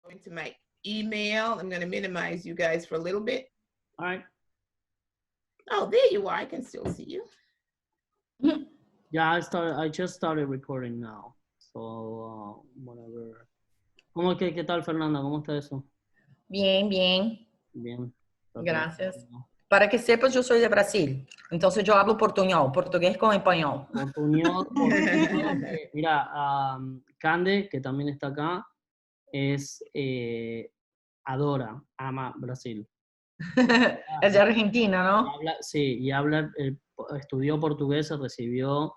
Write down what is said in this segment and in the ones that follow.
into my email. I'm going to minimize you guys for a little bit. All right. Oh, there you are. I can still see you. Yeah, I just started recording now. So, whatever. ¿Qué tal, Fernanda? ¿Cómo está eso? Bien, bien. Bien. Gracias. Para que sepas, yo soy de Brasil. Entonces yo hablo portugués con español. Portuñol. Mira, Cande, que también está acá, ama Brasil. Es de Argentina, ¿no? Sí, y estudió portugués, se recibió,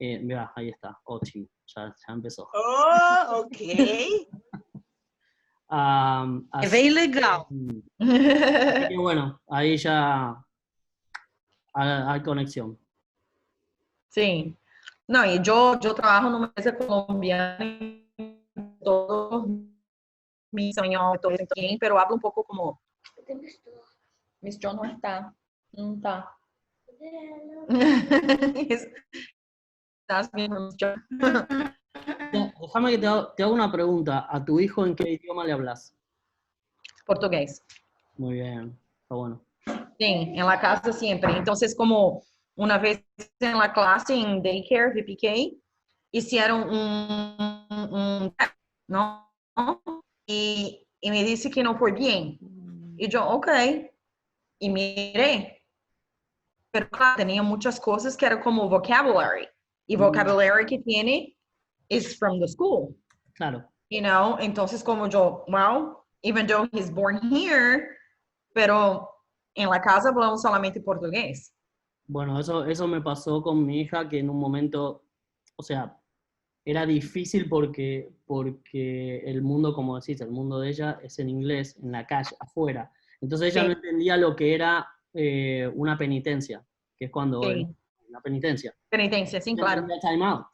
mira, ahí está, Ochi, ya empezó. Oh, ok. Es bem legal. Así que bueno, ahí ya hay conexión. Sí. No, y yo trabajo en una empresa colombiana y todos mis español, todo eso bien, pero hablo un poco como... Miss John no está. No está. Estás bien, Miss John. Déjame que te haga una pregunta. ¿A tu hijo en qué idioma le hablas? Portugués. Muy bien, está bueno. Sí, en la casa siempre. Entonces, como una vez en la clase, en daycare, VPK, hicieron ¿no? Y me dice que no fue bien. Y yo, ok. Y miré. Pero claro, tenía muchas cosas que eran como vocabulary. Y vocabulary que tiene is from the school. Claro. You know, entonces como yo, well, even though he's born here, pero en la casa hablamos solamente portugués. Bueno, eso me pasó con mi hija, que en un momento, o sea, era difícil porque el mundo, como decís, el mundo de ella es en inglés, en la calle, afuera. Entonces ella no entendía lo que era una penitencia, que es cuando una penitencia. Penitencia, sí, claro. Time out.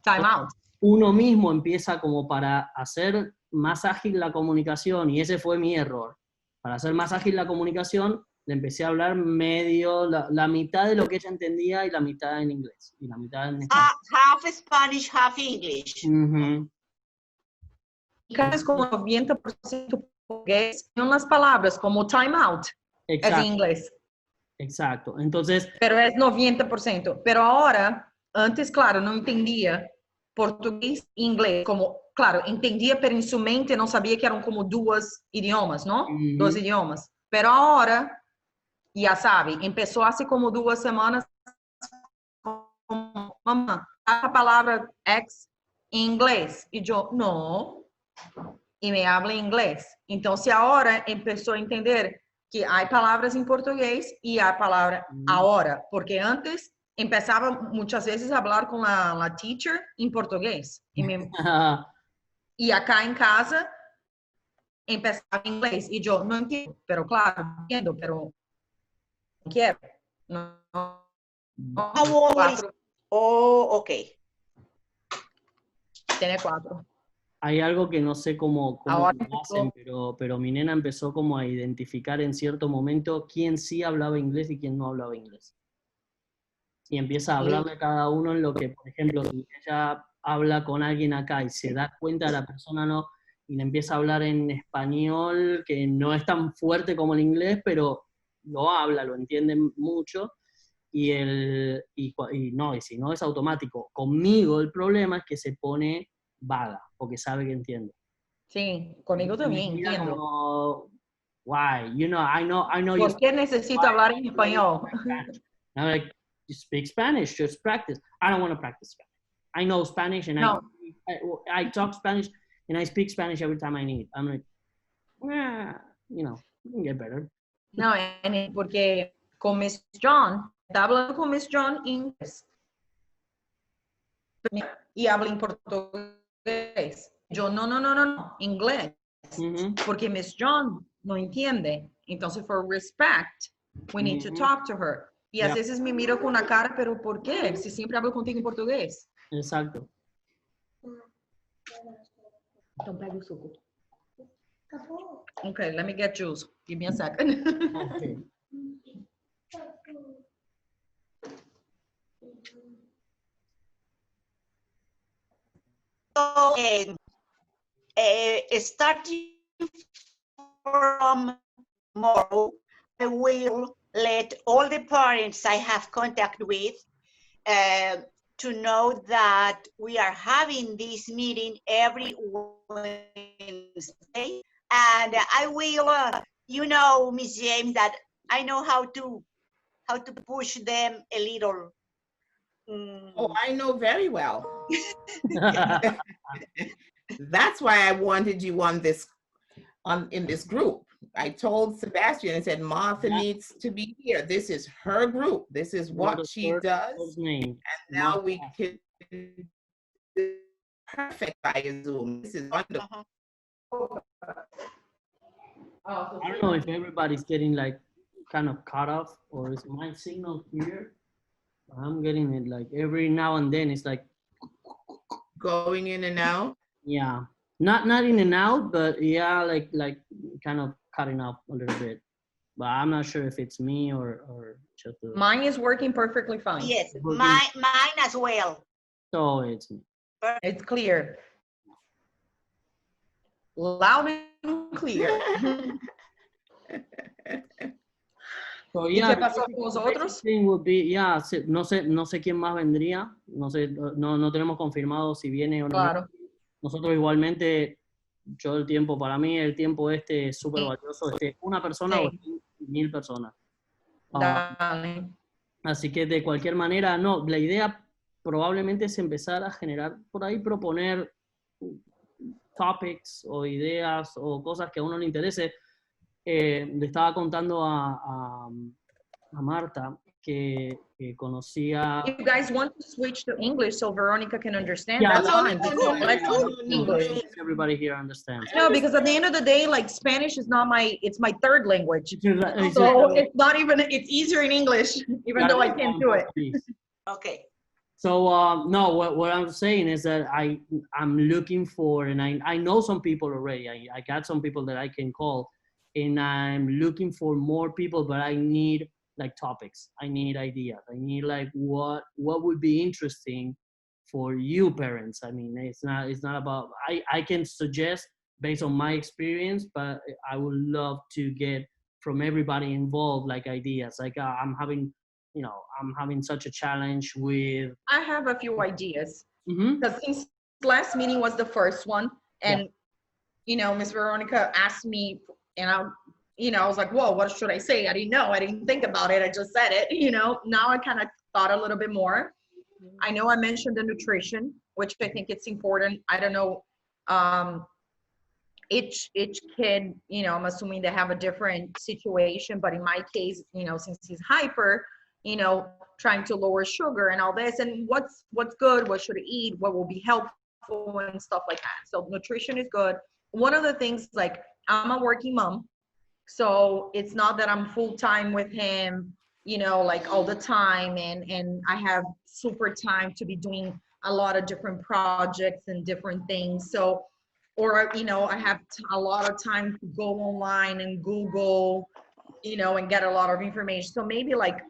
Time out. Uno mismo empieza como para hacer más ágil la comunicación, y ese fue mi error. Para hacer más ágil la comunicación, le empecé a hablar la mitad de lo que ella entendía y la mitad en inglés. Y la mitad en español. Half Spanish, half English. Es como 90% portugués, en unas palabras como time out. Exacto. Es inglés. Exacto. Entonces. Pero es 90%. Pero ahora, antes, claro, no entendía portugués e inglés. Como, claro, entendía, pero en su mente no sabía que eran como dos idiomas, ¿no? Dos idiomas. Pero ahora, ya sabe, empezó hace como 2 semanas, como, mamá, a palabra ex en inglés. Y yo, no. Y me habla inglés. Entonces ahora empezó a entender que hay palabras en portugués y hay palabras ahora, porque antes empezaba muchas veces a hablar con la teacher en portugués. Y acá en casa empezaba en inglés y yo no entiendo, pero claro, entiendo, pero no quiero. No, Oh, ok. Tiene 4. Hay algo que no sé cómo lo Ahora hacen, pero mi nena empezó como a identificar en cierto momento quién sí hablaba inglés y quién no hablaba inglés. Y empieza a hablarle a cada uno en lo que, por ejemplo, si ella habla con alguien acá y se da cuenta de la persona no, y le empieza a hablar en español, que no es tan fuerte como el inglés, pero lo habla, lo entiende mucho, y si no es automático. Conmigo el problema es que se pone vaga, porque sabe que entiende. Sí, conmigo también entiendo. Como, why? You know, I know. ¿Por qué necesito hablar en español? I'm like, you speak Spanish, just practice. I don't want to practice Spanish. I know Spanish and I talk Spanish and I speak Spanish every time I need. I'm like, you can get better. No, porque con Miss John, está hablando con Miss John en inglés. Y habla en portugués. Yo, no, inglés. Porque Miss John no entiende. Entonces, for respect, we need to talk to her. Y a veces me miro con una cara, pero ¿por qué? Si siempre hablo contigo en portugués. Exacto. Então pega o suco. Okay, let me get juice. Give me a second. Okay. starting from tomorrow, I will let all the parents I have contact with to know that we are having this meeting every Wednesday. And I will, you know, Miss James, that I know how to push them a little. Oh, I know very well. That's why I wanted you on this, in this group. I told Sebastian, I said, Martha needs to be here. This is her group. This is what she does. Name. And now we can do perfect via Zoom. This is wonderful. I don't know if everybody's getting like kind of cut off, or is my signal here? I'm getting it like every now and then. It's like Going in and out. yeah, not in and out, but yeah, like kind of cutting off a little bit. But I'm not sure if it's me or just the, Mine is working perfectly fine. Yes, mine as well. so it's me. It's clear. Loud and clear. So ¿Y yeah, qué pasó con los otros? thing would be, yeah, no sé quién más vendría, no tenemos confirmado si viene o no. Claro. Nosotros igualmente, el tiempo es súper valioso, una persona Sí. o 1000 personas. Dale. Así que de cualquier manera, no, la idea probablemente es empezar a generar, por ahí proponer topics o ideas o cosas que a uno le interese. Le estaba contando a Marta que conocía... If you guys want to switch to English so Veronica can understand, Yeah, that's no, fine. no, Because no, let's no, do no, English. Everybody here understands. No, because at the end of the day, like Spanish is not it's my third language. Exactly. So it's not even, it's easier in English, even though I can't do it. Okay. So no, what I'm saying is that I'm looking for, and I know some people already. I got some people that I can call, and I'm looking for more people, but I need like topics. I need ideas. I need like what would be interesting for you parents. I mean, it's not about, I can suggest based on my experience, but I would love to get from everybody involved like ideas. Like I'm having such a challenge with. I have a few ideas. Mm-hmm. Because since last meeting was the first one, and you know, Miss Veronica asked me, and I was like, whoa, what should I say? I didn't know. I didn't think about it. I just said it. You know, now I kind of thought a little bit more. I know I mentioned the nutrition, which I think it's important. I don't know. Each kid, you know, I'm assuming they have a different situation, but in my case, you know, since he's hyper, you know, trying to lower sugar and all this, and what's good, what should I eat, what will be helpful and stuff like that. So nutrition is good. One of the things, like, I'm a working mom, so it's not that I'm full-time with him, you know, like all the time, and I have super time to be doing a lot of different projects and different things. So, or, you know, I have a lot of time to go online and Google, you know, and get a lot of information. So maybe like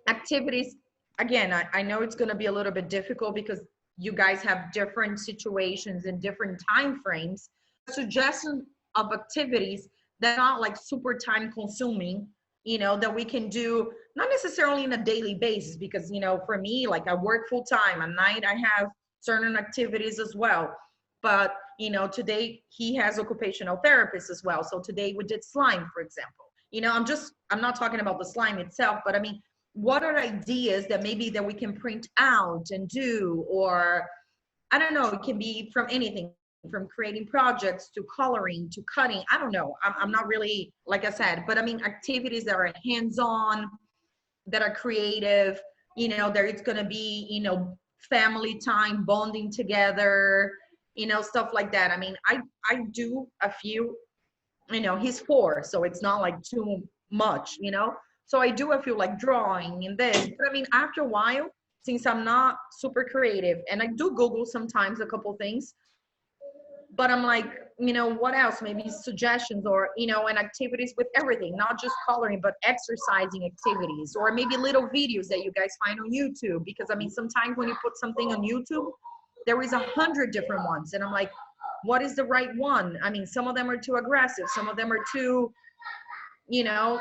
activities, again, I know it's going to be a little bit difficult because you guys have different situations and different time frames. Suggestion of activities that are not like super time consuming, you know, that we can do, not necessarily on a daily basis, because, you know, for me, like I work full time. At night, I have certain activities as well. But, you know, today he has occupational therapists as well. So today we did slime, for example. You know, I'm not talking about the slime itself, but I mean, what are ideas that maybe that we can print out and do, or I don't know, it can be from anything, from creating projects to coloring to cutting. I don't know. I'm not really, like I said, but I mean, activities that are hands-on, that are creative, you know, there it's going to be, you know, family time, bonding together, you know, stuff like that. I mean, I do a few, you know, he's 4, so it's not like too much, you know. So I do a few like drawing and this, but I mean, after a while, since I'm not super creative, and I do Google sometimes a couple things, but I'm like, you know, what else? Maybe suggestions, or, you know, and activities with everything, not just coloring, but exercising activities, or maybe little videos that you guys find on YouTube. Because I mean, sometimes when you put something on YouTube, there is 100 different ones. And I'm like, what is the right one? I mean, some of them are too aggressive. Some of them are too, you know,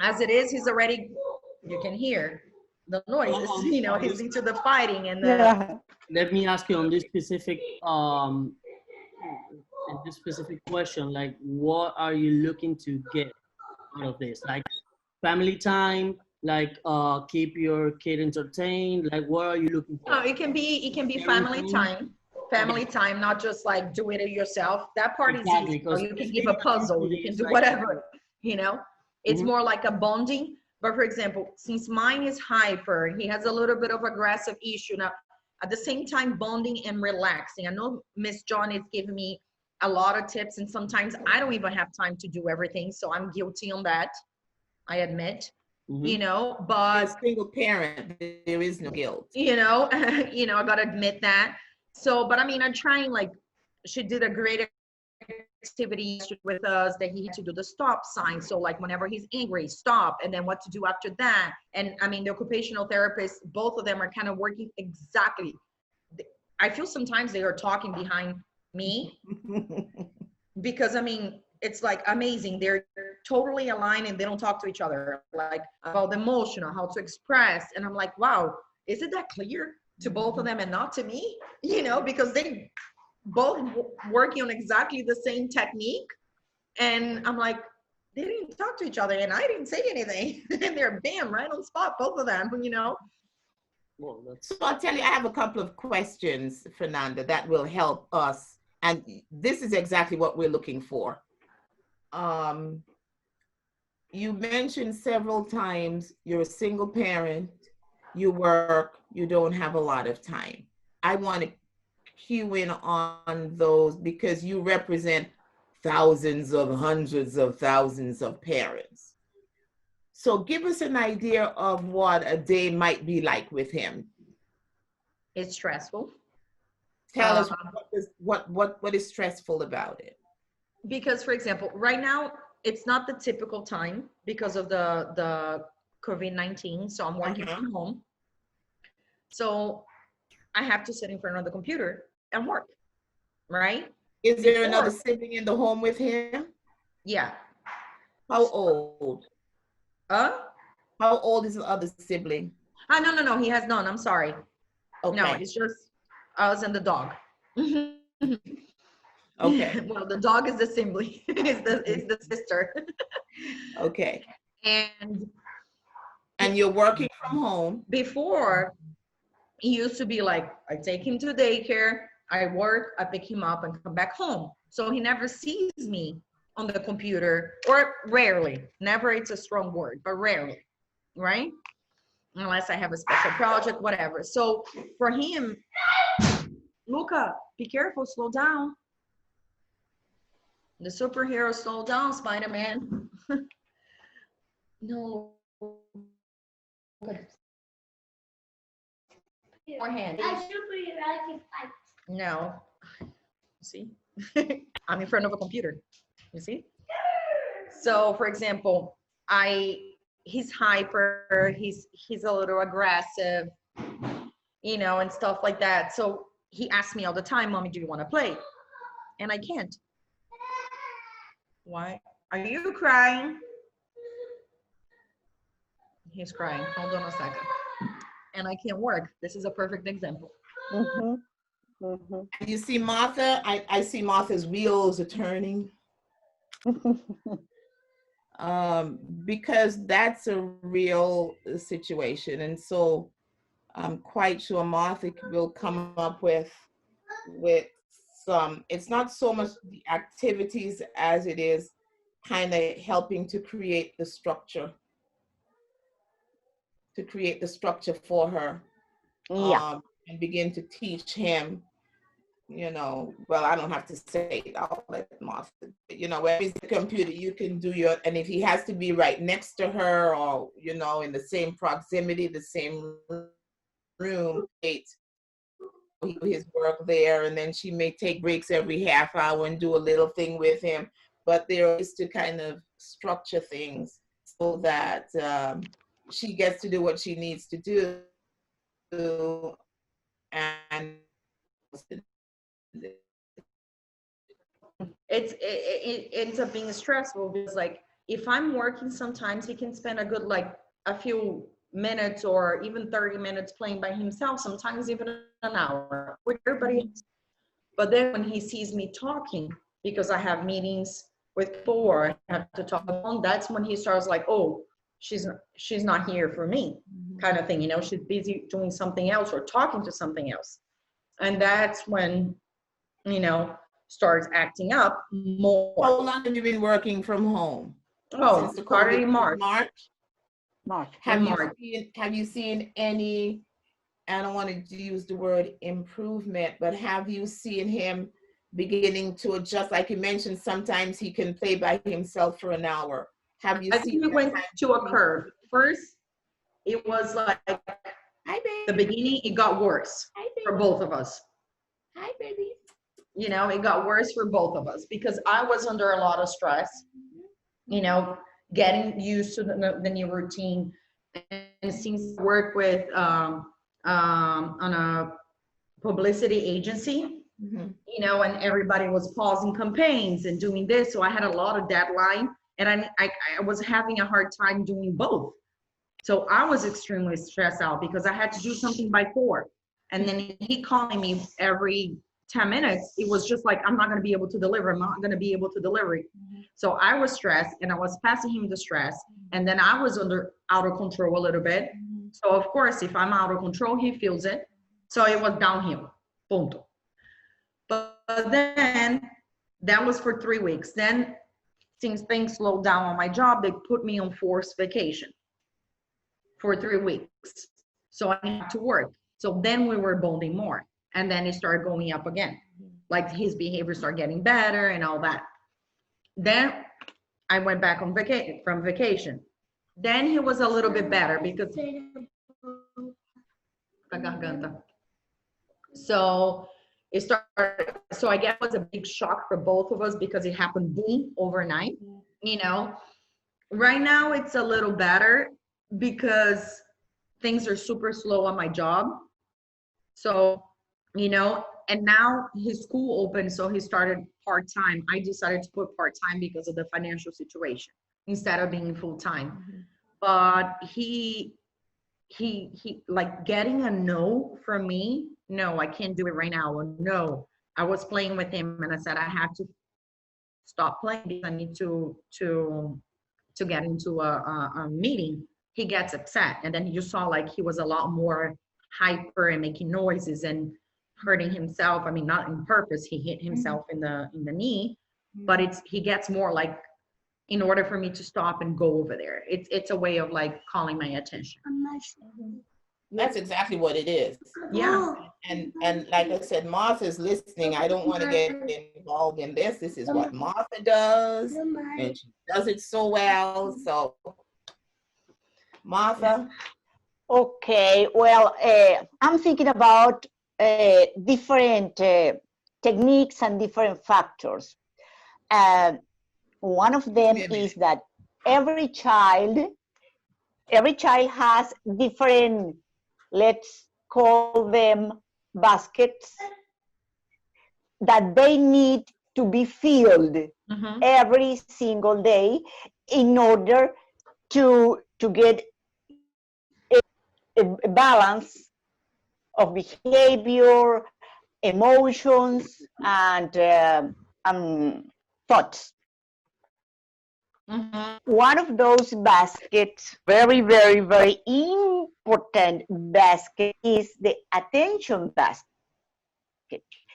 as it is, he's already, you can hear the noises, you know, he's into the fighting and the, Yeah. Let me ask you on this specific question, like what are you looking to get out of this? Like family time, like keep your kid entertained, like what are you looking for? no, it can be family time, not just like do it yourself. That part Exactly, is easy. Or 'cause you can this give a video puzzle, you usually can is do like- whatever, you know. It's Mhm. more like a bonding. But for example, since mine is hyper, he has a little bit of aggressive issue now. At the same time, bonding and relaxing. I know Miss John is giving me a lot of tips, and sometimes I don't even have time to do everything, so I'm guilty on that. I admit, Mhm. you know, As but a single parent, there is no guilt. you know, you know, I gotta admit that. So, but I mean, I'm trying. Like, she did a great activity with us that he had to do the stop sign. So, like, whenever he's angry, stop, and then what to do after that. And I mean, the occupational therapists, both of them are kind of working exactly. I feel sometimes they are talking behind me because I mean, it's like amazing. They're totally aligned and they don't talk to each other, like about the emotional, how to express. And I'm like, wow, is it that clear to both of them and not to me? You know, because they both working on exactly the same technique. And I'm like, they didn't talk to each other and I didn't say anything. And they're bam, right on spot, both of them, you know. Well, that's So I'll tell you, I have a couple of questions, Fernanda, that will help us. And this is exactly what we're looking for. You mentioned several times you're a single parent, you work, you don't have a lot of time. I want to cue in on those because you represent thousands of hundreds of thousands of parents. So give us an idea of what a day might be like with him. It's stressful. Tell us what is stressful about it. Because for example, right now it's not the typical time because of the COVID-19. So I'm working from home. So I have to sit in front of the computer and work, right? Is there another sibling in the home with him? Yeah. How old? Uh? How old is the other sibling? No. He has none. I'm sorry. Okay. No, it's just us and the dog. Okay. Well, the dog is the sibling. It's the sister. Okay. And you're working from home. Before, it used to be like, I take him to daycare, I work, I pick him up and come back home. So he never sees me on the computer, or rarely. Never, it's a strong word, but rarely, right? Unless I have a special project, whatever. So for him, Luca, be careful, slow down. The superhero, slow down, Spider-Man. No. Forehand. No. See? I'm in front of a computer. You see? So for example, he's hyper, he's a little aggressive, you know, and stuff like that. So he asks me all the time, Mommy, do you want to play? And I can't. Why? Are you crying? He's crying. Hold on a second. And I can't work. This is a perfect example. You see Martha? I see Martha's wheels are turning. Because that's a real situation. And so I'm quite sure Martha will come up with some, it's not so much the activities as it is kind of helping to create the structure for her. Yeah. And begin to teach him, you know, well, I don't have to say it, I'll let Martha, you know, where is the computer, you can do your, and if he has to be right next to her or, you know, in the same proximity, the same room, his work there, and then she may take breaks every half hour and do a little thing with him, but there is to kind of structure things so that she gets to do what she needs to do and it ends up being stressful because like if I'm working, sometimes he can spend a good like a few minutes or even 30 minutes playing by himself, sometimes even an hour with everybody else. But then when he sees me talking, because I have meetings with people or I have to talk on, that's when he starts like, oh, she's not here for me, kind of thing, you know, she's busy doing something else or talking to something else. And that's when, you know, starts acting up more. How long have you been working from home? Oh, Since the started in COVID, March. March. Have you seen any, I don't want to use the word improvement, but have you seen him beginning to adjust? Like you mentioned, sometimes he can play by himself for an hour. Have you I seen think it went to a curve. First, it was like Hi, the baby. beginning, it got worse Hi, for baby. both of us. Hi, baby. You know, it got worse for both of us because I was under a lot of stress, you know, getting used to the new routine. And since I work with on a publicity agency, Mhm. you know, and everybody was pausing campaigns and doing this, so I had a lot of deadline, and I was having a hard time doing both. So I was extremely stressed out because I had to do something by 4, and then he calling me every 10 minutes. It was just like, I'm not going to be able to deliver. I'm not going to be able to deliver. So I was stressed and I was passing him the stress. And then I was out of control a little bit. So of course, if I'm out of control, he feels it. So it was downhill. Punto. But then that was for 3 weeks. Then since things slowed down on my job, they put me on forced vacation for 3 weeks. So I had to work. So then we were bonding more. And then it started going up again. Like his behavior started getting better and all that. Then I went back on from vacation. Then he was a little bit better because so it started, so I guess it was a big shock for both of us because it happened boom overnight, you know. Right now it's a little better because things are super slow on my job. So, you know, and now his school opened, so he started part-time. I decided to put part-time because of the financial situation instead of being full-time. But he like getting a no from me, no, I can't do it right now, or no. I was playing with him and I said I have to stop playing because I need to get into a meeting. He gets upset, and then you saw like he was a lot more hyper and making noises and hurting himself. I mean, not on purpose, he hit himself in the knee, but he gets more like, in order for me to stop and go over there, it's a way of like calling my attention. That's exactly what it is. Yeah. And like I said, Martha's listening. I don't want to get involved in this. This is what Martha does, and she does it so well. So, Martha. Okay, well, I'm thinking about different techniques and different factors. One of them is that every child has different, let's call them baskets, that they need to be filled every single day in order to get a balance of behavior, emotions, and thoughts. One of those baskets, very, very, very important basket, is the attention basket.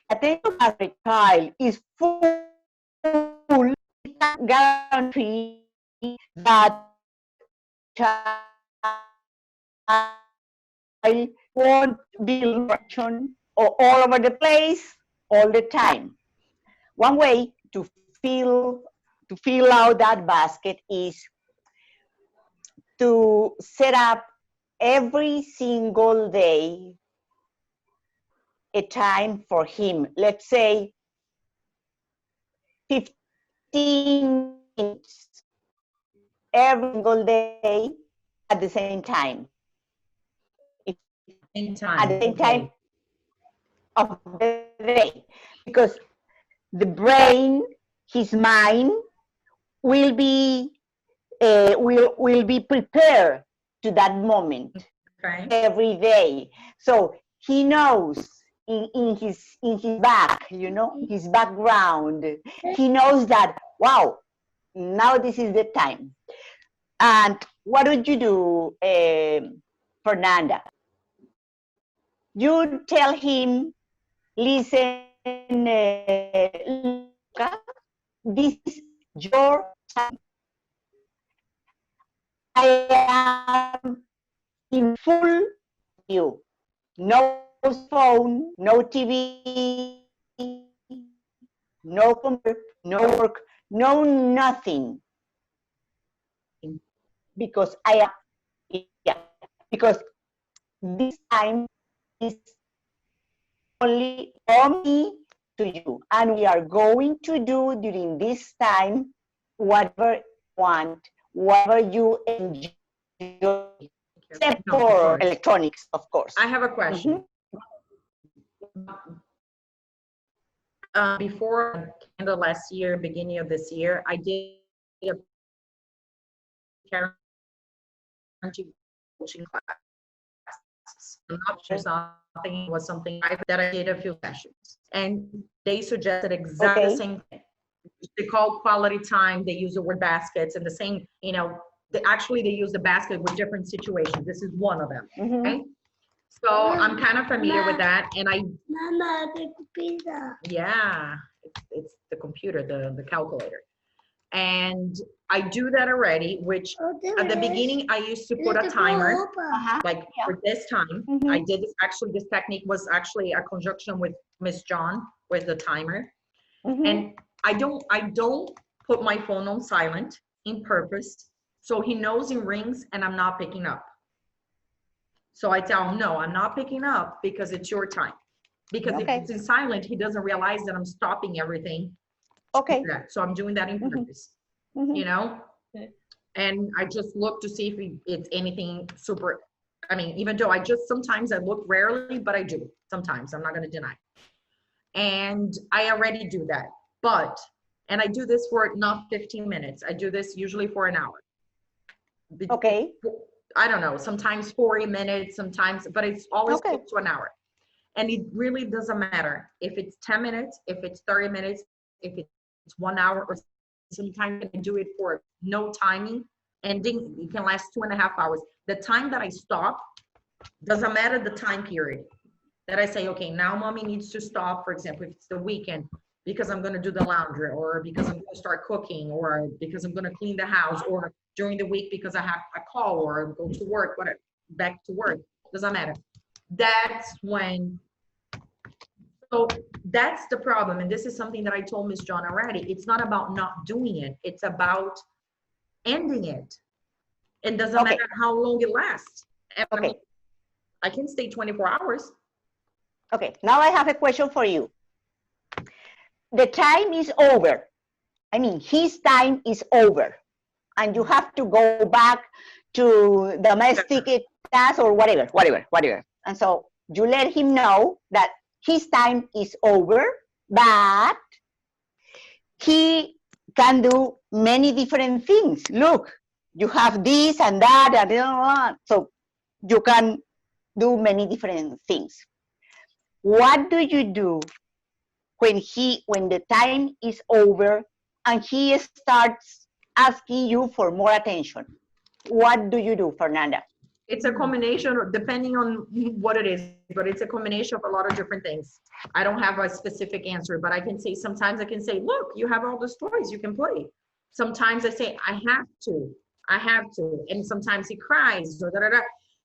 Attention basket child is full, guarantee that child won't be distraction or all over the place all the time. One way to fill out that basket is to set up every single day a time for him. Let's say 15 minutes every single day at the same time. At the same time of the day, because the brain his mind will be prepared to that moment Okay. every day. So he knows in his back, you know, his background, he knows that, wow, now this is the time. And what would you do, Fernanda? You tell him, listen, Luca, this is your time. I am in full view. No phone, no TV, no computer, no work, no nothing. Because I am, yeah, because this time is only from me to you. And we are going to do during this time whatever you want, whatever you enjoy, except No, of for course. electronics, of course. I have a question. Before end of last year, beginning of this year, I did a parenting coaching class. I'm not sure something was something that I did a few sessions, and they suggested exactly the same thing. They call quality time. They use the word baskets and the same, you know, they use the basket with different situations. This is one of them. Okay. So I'm kind of familiar with that, and Mama, the pizza. yeah, it's the computer, the calculator. And I do that already, which at the beginning I used to put a timer, like for this time. I did this, actually this technique was actually a conjunction with Miss John with the timer. And I don't put my phone on silent in purpose. So he knows it rings and I'm not picking up. So I tell him, no, I'm not picking up because it's your time. Because if it's in silent, he doesn't realize that I'm stopping everything. Okay. So I'm doing that in purpose, you know? And I just look to see if it's anything super, I mean, even though sometimes I look rarely, but I do sometimes, I'm not gonna deny. And I already do that, and I do this for not 15 minutes. I do this usually for an hour. Okay. I don't know, sometimes 40 minutes, sometimes, but it's always close to an hour. And it really doesn't matter if it's 10 minutes, if it's 30 minutes, if it's 1 hour, or sometimes I can do it for no timing, and then it can last 2.5 hours. The time that I stop doesn't matter the time period that I say, okay, now mommy needs to stop, for example, if it's the weekend, because I'm going to do the laundry, or because I'm going to start cooking, or because I'm going to clean the house, or during the week because I have a call or go to work, whatever, back to work, doesn't matter. That's when, so that's the problem. And this is something that I told Miss John already. It's not about not doing it. It's about ending it. It doesn't matter how long it lasts. I mean, I can stay 24 hours. Okay, now I have a question for you. The time is over. I mean, his time is over. And you have to go back to domestic tasks or whatever. And so you let him know that his time is over, but he can do many different things. Look, you have this and that, and so you can do many different things. What do you do when the time is over and he starts asking you for more attention? What do you do, Fernanda? It's a combination, depending on what it is, but it's a combination of a lot of different things. I don't have a specific answer, but I can say, sometimes I can say, look, you have all these toys, you can play. Sometimes I say, I have to. And sometimes he cries, or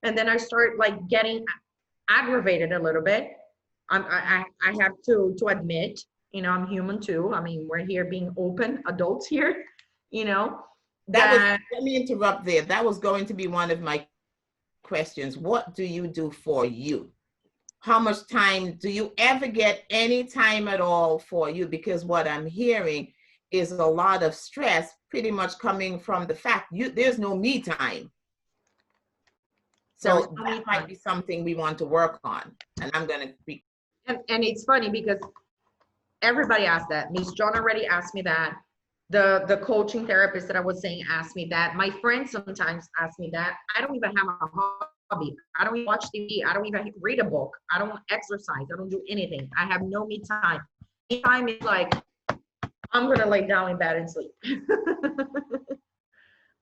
and then I start like getting aggravated a little bit. I have to admit, you know, I'm human too. I mean, we're here being open adults here, you know. Let me interrupt there. That was going to be one of my questions. What do you do for you? How much time do you ever get any time at all for you? Because what I'm hearing is a lot of stress pretty much coming from the fact there's no me time. So that might be something we want to work on. And I'm going to be. And it's funny because everybody asked that. Miss John already asked me that. The coaching therapist that I was saying asked me that. My friends sometimes ask me that. I don't even have a hobby. I don't even watch TV. I don't even read a book. I don't exercise. I don't do anything. I have no me time. Me time is like, I'm gonna lay down in bed and sleep.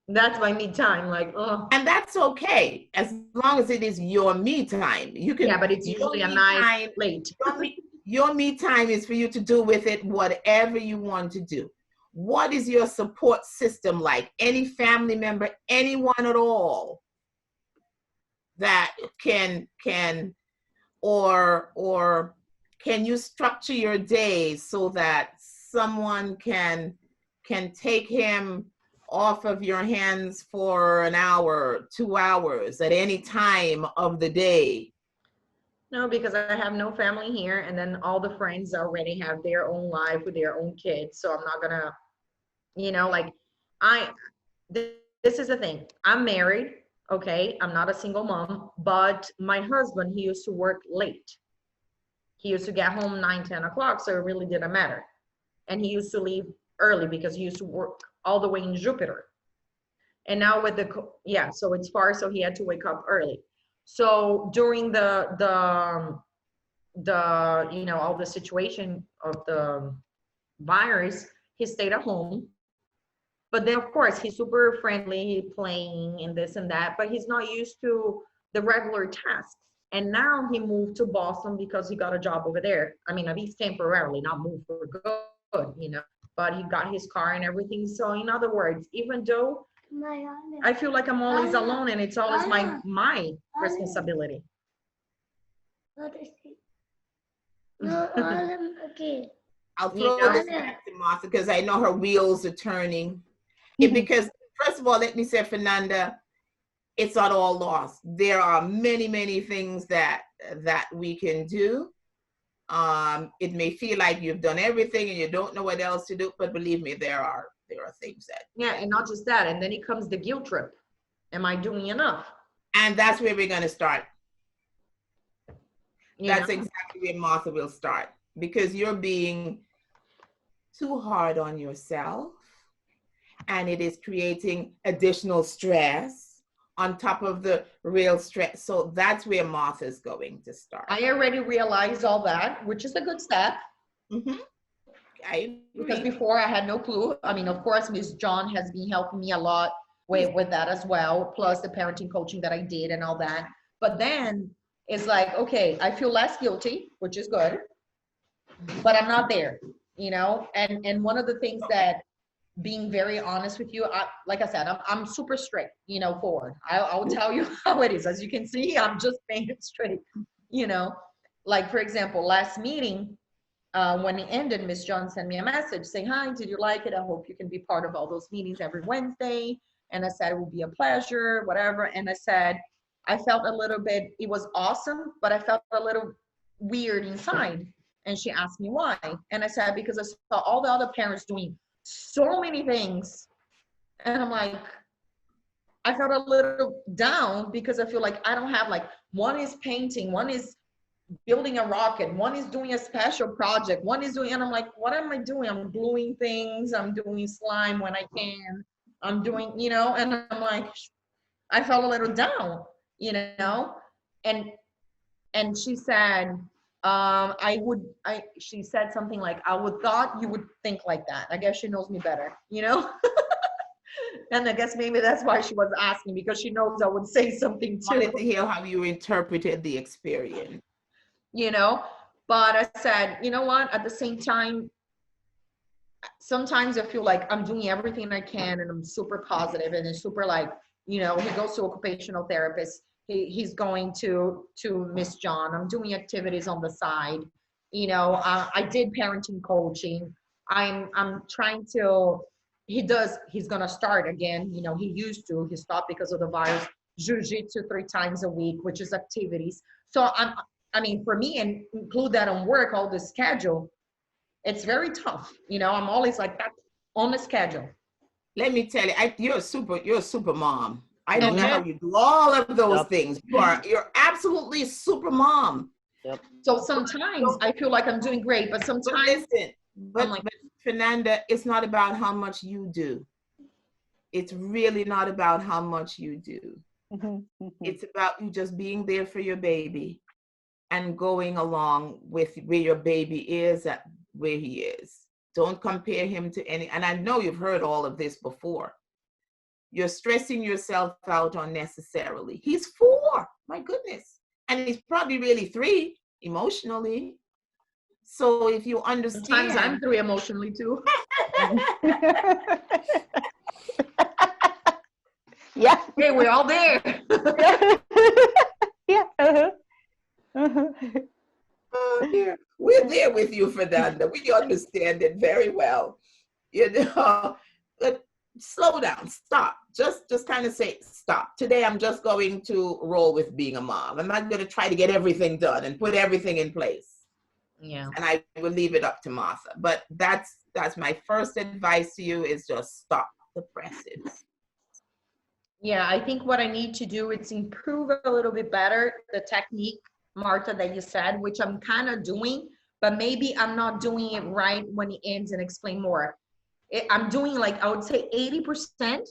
That's my me time. Like, oh. And that's okay, as long as it is your me time. You can. Yeah, but it's usually a night late. Your me time is for you to do with it whatever you want to do. What is your support system like? Any family member, anyone at all that can or can you structure your day so that someone can take him off of your hands for an hour, 2 hours at any time of the day? No, because I have no family here, and then all the friends already have their own life with their own kids. So I'm not gonna, you know, like this is the thing. I'm married, okay? I'm not a single mom, but my husband, he used to work late. He used to get home 9, 10 o'clock, so it really didn't matter. And he used to leave early because he used to work all the way in Jupiter. And now with so it's far, so he had to wake up early. So during the you know, all the situation of the virus, he stayed at home. But then of course he's super friendly, playing and this and that, but he's not used to the regular tasks. And now he moved to Boston because he got a job over there. I mean, at least temporarily, not moved for good, you know, but he got his car and everything. So in other words, even though I feel like I'm always alone and it's always my responsibility. Okay. I'll throw this back to Martha because I know her wheels are turning. Because first of all, let me say, Fernanda, it's not all lost. There are many, many things that we can do. It may feel like you've done everything and you don't know what else to do, but believe me, there are things that. Yeah, and not just that. And then it comes the guilt trip. Am I doing enough? And that's where we're going to start. That's know? exactly where Martha will start, because you're being too hard on yourself and it is creating additional stress on top of the real stress. So that's where Martha's going to start. I already realized all that, which is a good step. Mm-hmm. Because before I had no clue. I mean, of course, Ms. John has been helping me a lot with that as well, plus the parenting coaching that I did and all that. But then it's like, okay, I feel less guilty, which is good, but I'm not there, you know? And one of the things that, being very honest with you, like I said, I'm super straight, you know, forward. I'll tell you how it is. As you can see, I'm just being straight, you know? Like, for example, last meeting, when it ended, Ms. John sent me a message saying, hi, did you like it? I hope you can be part of all those meetings every Wednesday. And I said, it will be a pleasure, whatever. And I said, I felt a little bit, it was awesome, but I felt a little weird inside. And she asked me why. And I said, because I saw all the other parents doing so many things. And I'm like, I felt a little down because I feel like I don't have, like, one is painting, one is building a rocket, one is doing a special project, one is doing, and I'm like, what am I doing? I'm gluing things, I'm doing slime when I can, I'm doing, you know, and I'm like, I felt a little down, you know, and she said, she said something like, I would thought you would think like that. I guess she knows me better, you know? And I guess maybe that's why she was asking, because she knows I would say something too. Wanted to hear how you interpreted the experience. You know, but I said, you know what, at the same time, sometimes I feel like I'm doing everything I can and I'm super positive and it's super, like, you know, he goes to occupational therapist, he's going to Miss John, I'm doing activities on the side, you know, I did parenting coaching, I'm trying to, he's gonna start again, you know, he stopped because of the virus, jiu-jitsu 3 times a week, which is activities. So I mean, for me, and include that on work, all the schedule, it's very tough. You know, I'm always like that on the schedule. Let me tell you, you're a super mom. I don't know how you do all of those things. You're absolutely super mom. So sometimes I feel like I'm doing great, but But sometimes listen, but, like- but Fernanda, it's not about how much you do. It's really not about how much you do. It's about you just being there for your baby and going along with where your baby is at where he is. Don't compare him to any, and I know you've heard all of this before. You're stressing yourself out unnecessarily. He's 4, my goodness. And he's probably really 3 emotionally. So if you understand. sometimes I'm 3 emotionally too. Yeah. Okay, we're all there. Yeah. Oh dear. We're there with you, Fernanda. We understand it very well. You know, but slow down, stop. Just kind of say, stop. Today I'm just going to roll with being a mom. I'm not going to try to get everything done and put everything in place. Yeah. And I will leave it up to Martha. But that's my first advice to you is just stop the presses. Yeah, I think what I need to do is improve a little bit better the technique, Martha, that you said, which I'm kind of doing, but maybe I'm not doing it right when it ends and explain more. I'm doing like, I would say 80%,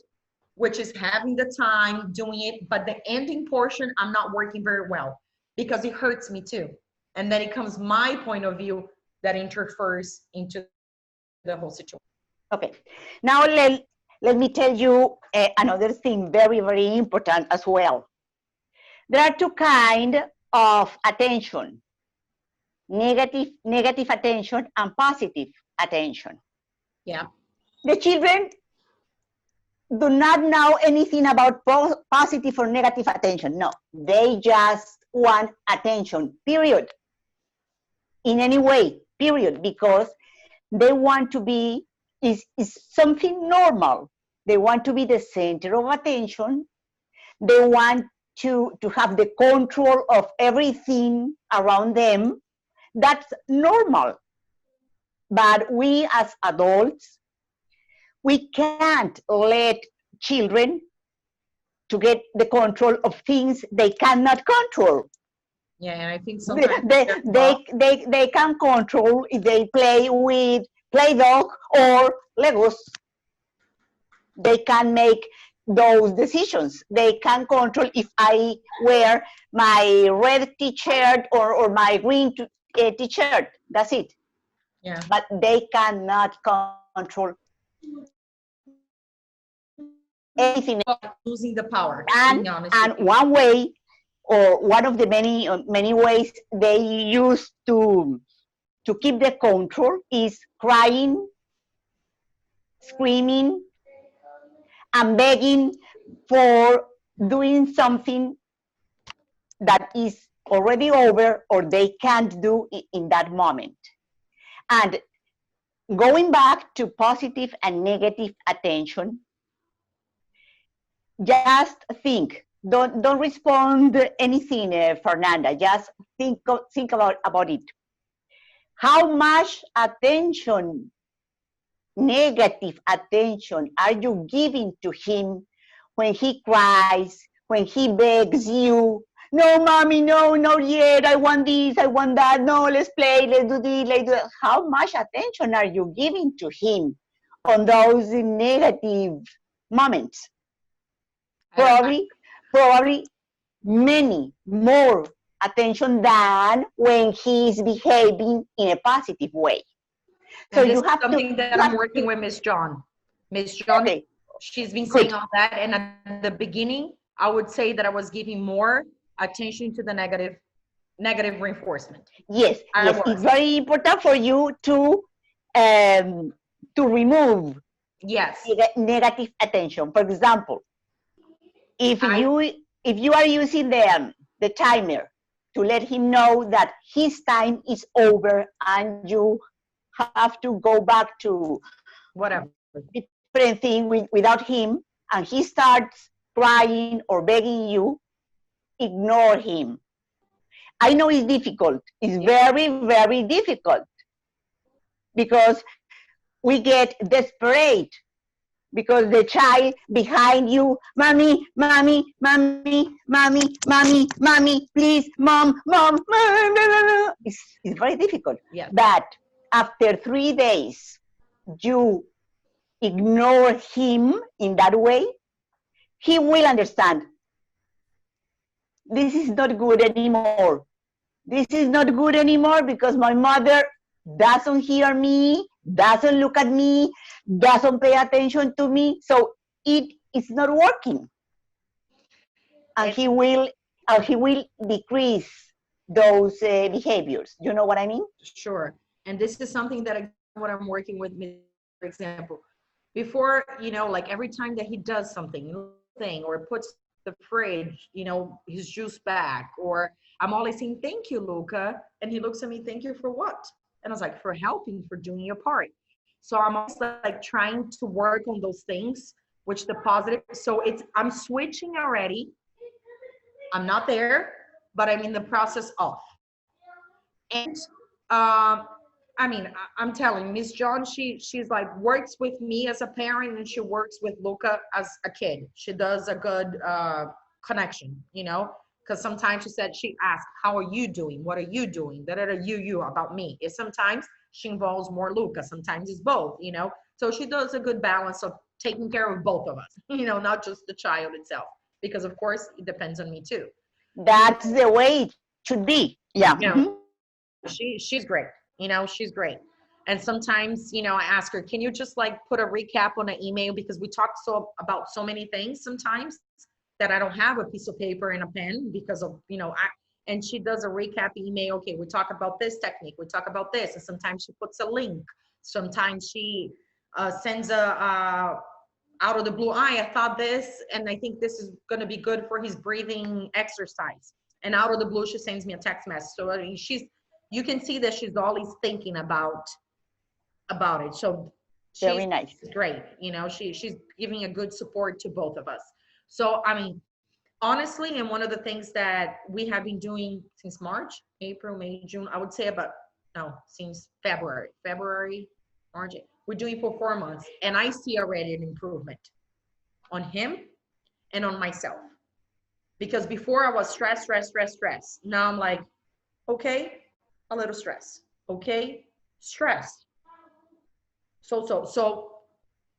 which is having the time doing it, but the ending portion, I'm not working very well because it hurts me too. And then it comes my point of view that interferes into the whole situation. Okay. Now let me tell you another thing very, very important as well. There are 2 kinds of attention, negative attention and positive attention. Yeah. The children do not know anything about positive or negative attention. No, they just want attention, period. In any way, period, because they want to be, is something normal. They want to be the center of attention. They want to have the control of everything around them. That's normal. But we as adults, we can't let children to get the control of things they cannot control. Yeah, and I think sometimes They can control if they play with Play-Doh or Legos. They can make those decisions. They can control if I wear my red t-shirt or my green t-shirt. That's it. Yeah. But they cannot control anything. Losing the power. And one way, or one of the many ways they use to keep the control is crying, screaming, and begging for doing something that is already over or they can't do in that moment. And going back to positive and negative attention, just think. Don't respond anything, Fernanda. Just think about it. How much attention, negative attention, are you giving to him when he cries, when he begs you? No, mommy, no, not yet. I want this, I want that. No, let's play, let's do this, let's do that. How much attention are you giving to him on those negative moments? Probably many more attention than when he's behaving in a positive way. So you have something that I'm working with Miss John. Miss John, okay. She's been saying all that, and at the beginning, I would say that I was giving more attention to the negative reinforcement. Yes, it's very important for you to remove negative attention. For example, if you are using the timer to let him know that his time is over and you have to go back to whatever different thing without him, and he starts crying or begging you, ignore him. I know it's difficult. It's very, very difficult because we get desperate because the child behind you, mommy, mommy, mommy, mommy, mommy, mommy, please, mom, mom, it's very difficult. Yeah. But after 3 days, you ignore him in that way, he will understand. This is not good anymore. This is not good anymore because my mother doesn't hear me, doesn't look at me, doesn't pay attention to me. So it is not working. And he will decrease those behaviors. You know what I mean? Sure. And this is something that what I'm working with, for example, before, you know, like every time that he does something or puts the fridge, you know, his juice back, or I'm always saying, thank you, Luca. And he looks at me, thank you for what? And I was like, for helping, for doing your part. So I'm always like trying to work on those things, which the positive. So I'm switching already. I'm not there, but I'm in the process of. And I mean, I'm telling Miss John, she's like works with me as a parent, and she works with Luca as a kid. She does a good connection, you know, because sometimes she asks, how are you doing? What are you doing? You about me. And sometimes she involves more Luca. Sometimes it's both, you know. So she does a good balance of taking care of both of us, you know, not just the child itself, because of course it depends on me too. That's the way it should be. Yeah. You know, she's great. You know, she's great. And sometimes, you know, I ask her, can you just like put a recap on an email? Because we talk about so many things sometimes that I don't have a piece of paper and a pen because of, you know, and she does a recap email. Okay, we talk about this technique. We talk about this. And sometimes she puts a link. Sometimes she sends out of the blue, I thought this, and I think this is going to be good for his breathing exercise. And out of the blue, she sends me a text message. So I mean, you can see that she's always thinking about it. So very nice. Great. You know, she's giving a good support to both of us. So, I mean, honestly, and one of the things that we have been doing since March, April, May, June, I would say since February, March, we're doing for 4 months. And I see already an improvement on him and on myself. Because before I was stressed. Now I'm like, okay, a little stress. Okay, stress. So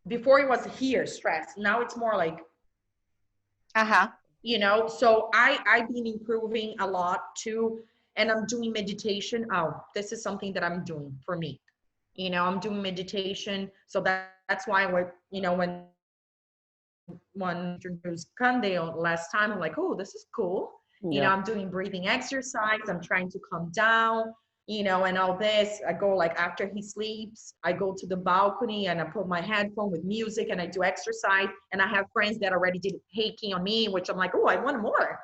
before it was here, stress. Now it's more like, you know, so I've been improving a lot too. And I'm doing meditation. Oh, this is something that I'm doing for me. You know, I'm doing meditation. So that's why when introduced Candeo last time, I'm like, oh, this is cool. Yeah. You know, I'm doing breathing exercise. I'm trying to calm down, you know, and all this. I go like after he sleeps, I go to the balcony and I put my headphone with music and I do exercise. And I have friends that already did Heiki on me, which I'm like, oh, I want more.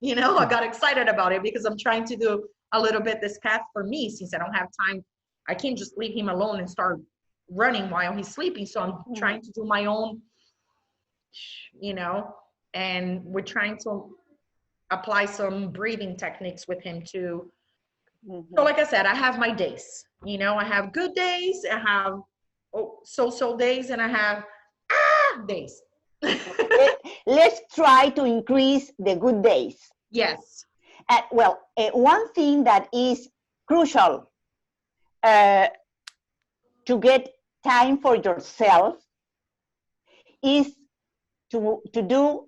You know, I got excited about it because I'm trying to do a little bit this path for me since I don't have time. I can't just leave him alone and start running while he's sleeping. So I'm trying to do my own, you know, and we're trying to apply some breathing techniques with him too. So like I said, I have my days, you know, I have good days, I have so days, and I have days. Let's try to increase the good days. Yes. Well, one thing that is crucial to get time for yourself is to do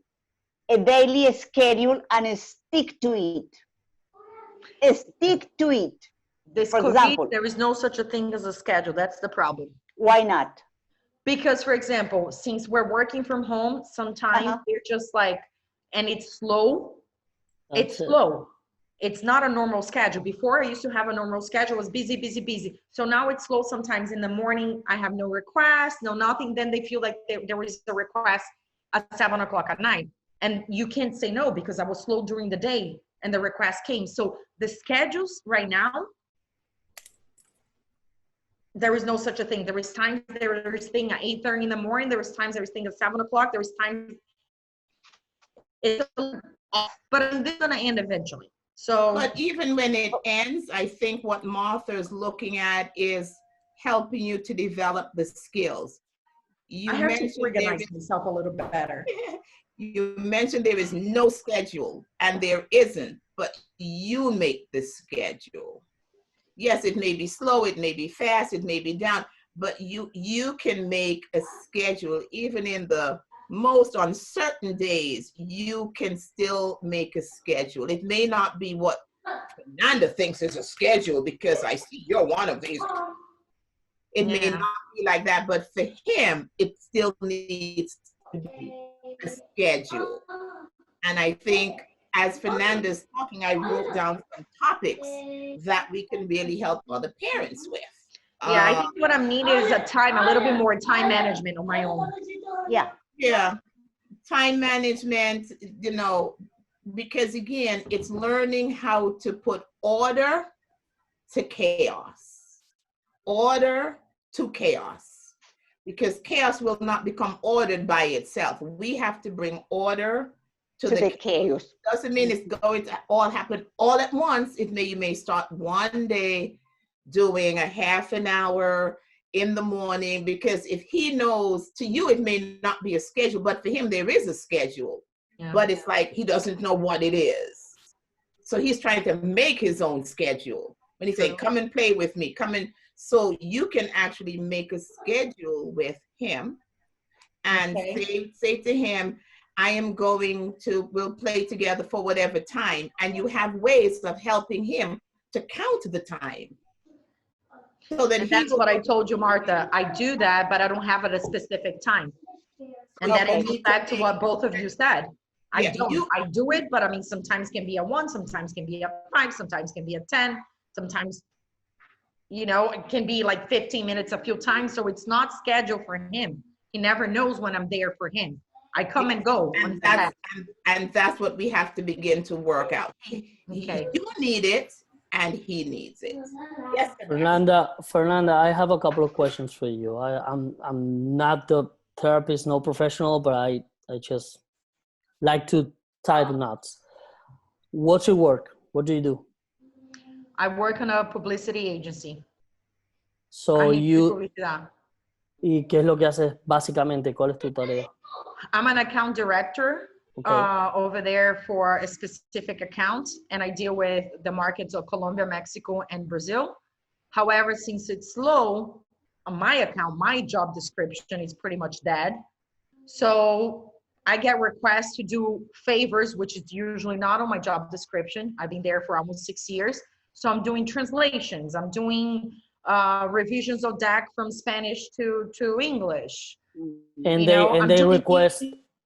a daily schedule and stick to it. Stick to it. For example, there is no such a thing as a schedule. That's the problem. Why not? Because, for example, since we're working from home, sometimes they're just like, and it's slow. It's slow. It's not a normal schedule. Before I used to have a normal schedule, it was busy. So now it's slow. Sometimes in the morning, I have no request, no nothing. Then they feel like there is a request at 7 o'clock at night. And you can't say no because I was slow during the day and the request came. So the schedules right now, there is no such a thing. There is times there is thing at 8:30 in the morning. There is times there is thing at 7 o'clock. There is times but this is gonna end eventually. So, but even when it ends, I think what Martha is looking at is helping you to develop the skills. You I have to mentioned there organize is, myself a little bit better. you mentioned there is no schedule, and there isn't, but you make the schedule. Yes, it may be slow, it may be fast, it may be down, but you can make a schedule. Even in the most uncertain days, you can still make a schedule. It may not be what Fernanda thinks is a schedule, because I see you're one of these. It may Yeah. not be like that, but for him, it still needs to be a schedule. And I think as Fernanda's talking, I wrote down some topics that we can really help other parents with. Yeah, I think what I'm needing is a little bit more time management on my own. Yeah. Yeah, time management, you know, because again, it's learning how to put order to chaos. Order to chaos. Because chaos will not become ordered by itself. We have to bring order to To the the chaos. doesn't mean it's going to all happen all at once. You may start one day doing a half an hour in the morning, because if he knows, to you it may not be a schedule, but for him there is a schedule. Yeah. But it's like he doesn't know what it is. So he's trying to make his own schedule. When he say, come and play with me, come in. So you can actually make a schedule with him and say to him, I am we'll play together for whatever time. And you have ways of helping him to count the time. So that And that's what I told you, Martha. I do that, but I don't have it at a specific time. And then it goes back to what both of you said. I do it, but I mean, sometimes can be a 1, sometimes can be a 5, sometimes can be a 10, sometimes, you know, it can be like 15 minutes a few times. So it's not scheduled for him. He never knows when I'm there for him. I come and go. And that's what we have to begin to work out. Okay. You need it, and he needs it. Yes, Fernanda, I have a couple of questions for you. I'm not the therapist, no professional, but I just like to tie the knots. What's your work? What do you do? I work on a publicity agency. So ¿Y qué es lo que haces básicamente? ¿Cuál es tu tarea? I'm an account director over there for a specific account, and I deal with the markets of Colombia, Mexico, and Brazil. However, since it's slow on my account, my job description is pretty much dead. So I get requests to do favors, which is usually not on my job description. I've been there for almost 6 years. So I'm doing translations. I'm doing revisions of DAC from Spanish to English. And they request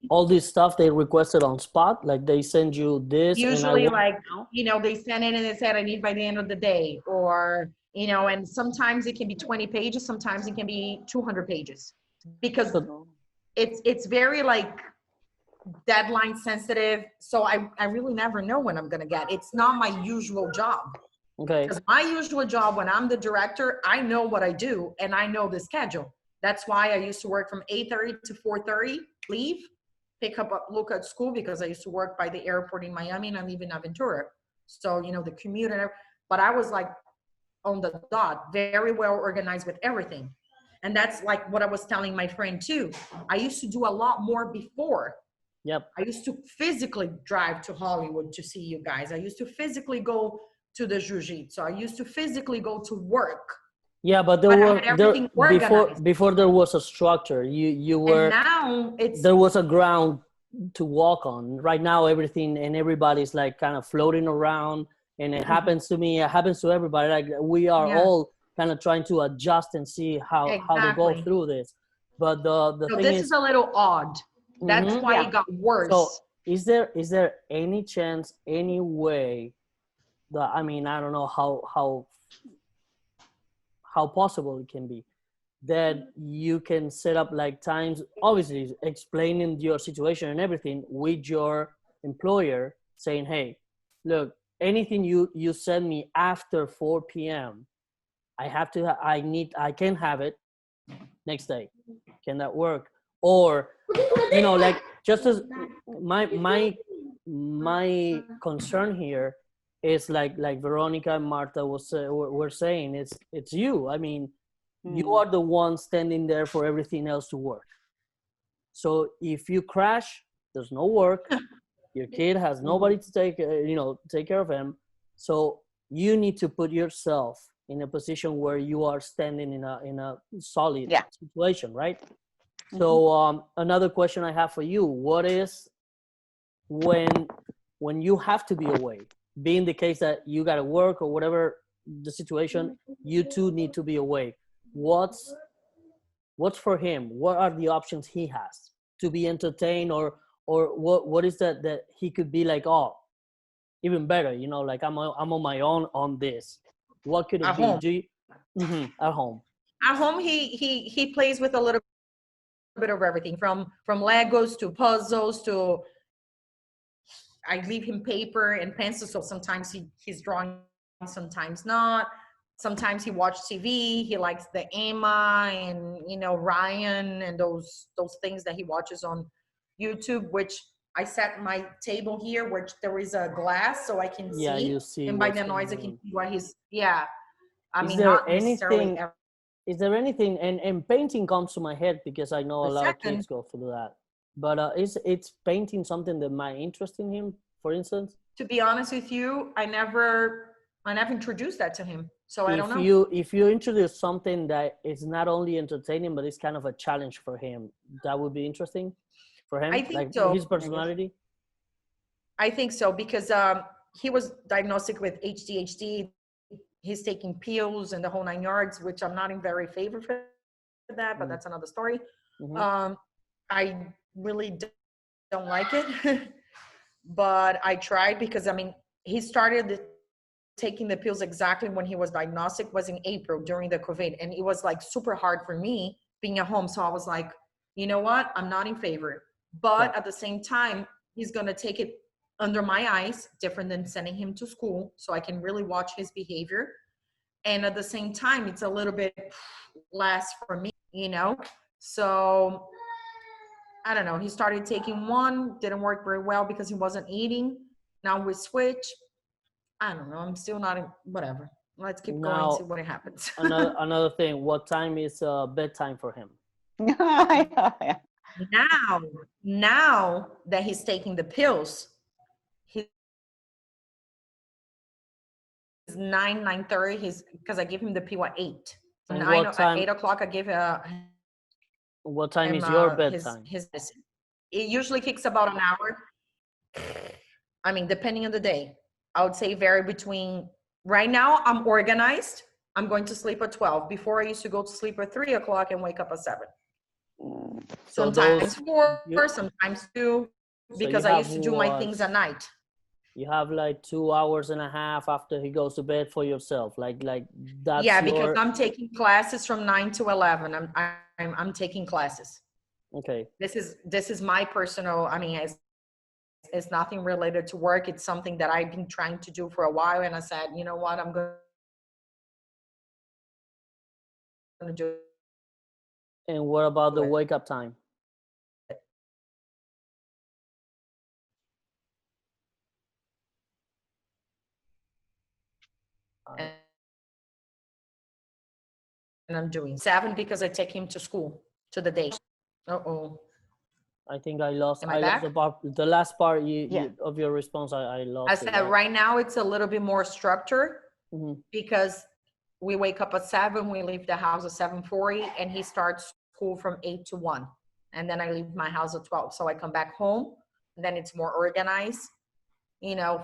all this stuff. They requested on spot, like they send you this. Usually, like, you know, they send in and they said, I need by the end of the day, or, you know, and sometimes it can be 20 pages, sometimes it can be 200 pages, because it's very like deadline sensitive. So I really never know when I'm gonna get. It's not my usual job. Okay. Because my usual job, when I'm the director, I know what I do and I know the schedule. That's why I used to work from 8:30 to 4:30, leave, pick up Luca at school, because I used to work by the airport in Miami and I live in Aventura. So, you know, the commute, but I was like on the dot, very well organized with everything. And that's like what I was telling my friend too. I used to do a lot more before. Yep. I used to physically drive to Hollywood to see you guys. I used to physically go to the jiu-jitsu. I used to physically go to work. Yeah, but before there was a structure. You were, and now there was a ground to walk on. Right now, everything and everybody's like kind of floating around, and it happens to me. It happens to everybody. Like we are all kind of trying to adjust and see how to go through this. But the thing this is a little odd. That's why it got worse. So is there any chance, any way that, I mean, I don't know how possible it can be, that you can set up like times, obviously explaining your situation and everything with your employer, saying, hey, look, anything you send me after 4 p.m., I can have it next day. Can that work? Or, you know, like, just as my concern here is like Veronica and Martha were saying, it's you. I mean, You are the one standing there for everything else to work. So if you crash, there's no work. Your kid has nobody to take care of him. So you need to put yourself in a position where you are standing in a solid situation, right? So another question I have for you: what is when you have to be away? Being the case that you got to work or whatever the situation, you two need to be away. What's for him? What are the options he has to be entertained, or what is that he could be like, oh, even better, like I'm on my own on this. What could it At be? home. At home. At home, he plays with a little bit of everything, from Legos to puzzles to, I leave him paper and pencils, so sometimes he's drawing, sometimes not. Sometimes he watches TV. He likes the Emma and Ryan and those things that he watches on YouTube, which I set my table here, which there is a glass so I can see. Yeah, you see. And by the noise, I can see what he's. Is there anything? Is there anything? And painting comes to my head because I know a lot of kids go through that. But it's painting something that might interest in him, for instance? To be honest with you, I never introduced that to him, so I don't know. If you introduce something that is not only entertaining but it's kind of a challenge for him, that would be interesting for him. I think like so. His personality. I think so, because he was diagnosed with ADHD. He's taking pills and the whole 9 yards, which I'm not in very favor for that, but that's another story. I really don't like it, but I tried, because he started taking the pills exactly when he was diagnosed, was in April during the COVID, and it was like super hard for me being at home. So I was like, you know what, I'm not in favor, but at the same time, he's going to take it under my eyes, different than sending him to school, so I can really watch his behavior. And at the same time, it's a little bit less for me, so I don't know. He started taking one, didn't work very well because he wasn't eating. Now we switch. I don't know. I'm still not in, whatever. Let's keep going and see what happens. another thing. What time is bedtime for him? Now that he's taking the pills, he's 9:30. Because I give him the pill at 8. So at 8 o'clock, I give what time is your bedtime? His medicine. It usually takes about an hour. Depending on the day. I would say vary between, right now I'm organized. I'm going to sleep at 12. Before I used to go to sleep at 3 o'clock and wake up at 7. Sometimes 4, sometimes 2, because I used to do my things at night. You have like 2 hours and a half after he goes to bed for yourself. Like that's because I'm taking classes from 9 to 11. I'm taking classes. Okay. This is my personal, it's nothing related to work. It's something that I've been trying to do for a while, and I said, you know what, I'm going to do. And what about the wake up time? And I'm doing 7 because I take him to school, to the day. I think I lost. Am I back? The last part of your response. I lost. I said right now it's a little bit more structured because we wake up at 7, we leave the house at 7:40, and he starts school from 8 to 1, and then I leave my house at 12. So I come back home, and then it's more organized,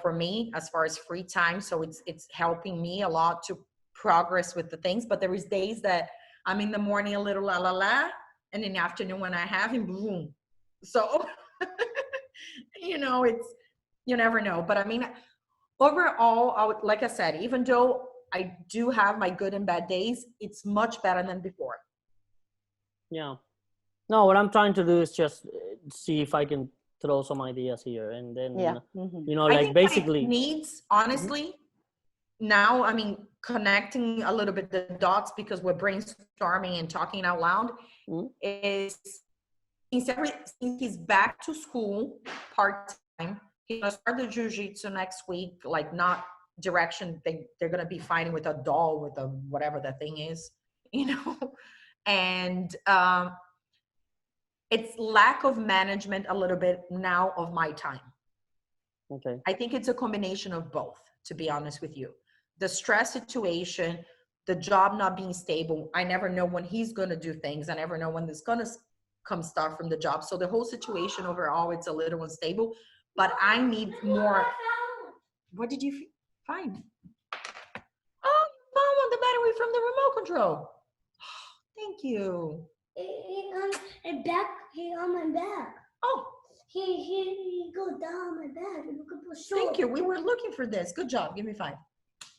for me as far as free time. So it's helping me a lot to progress with the things. But there is days that I'm in the morning a little la la la, and in the afternoon when I have him, boom. So, it's, you never know. But overall, like I said, even though I do have my good and bad days, it's much better than before. Yeah. No, what I'm trying to do is just see if I can throw some ideas here, and then, I think basically what it needs, honestly, now, connecting a little bit the dots, because we're brainstorming and talking out loud, is since he's back to school part-time, he's gonna start the jiu-jitsu next week, like not direction, they're gonna be fighting with a doll, with a whatever that thing is, you know, and it's lack of management a little bit now of my time. Okay. I think it's a combination of both, to be honest with you. The stress situation, the job not being stable. I never know when he's going to do things. I never know when there's going to come stuff from the job. So the whole situation overall, it's a little unstable, but I need more. What did you find? Oh, you found the battery from the remote control. Thank you. He on my back. Oh, He go down my back. Look at the shoulder. thank you. We were looking for this. Good job. Give me 5.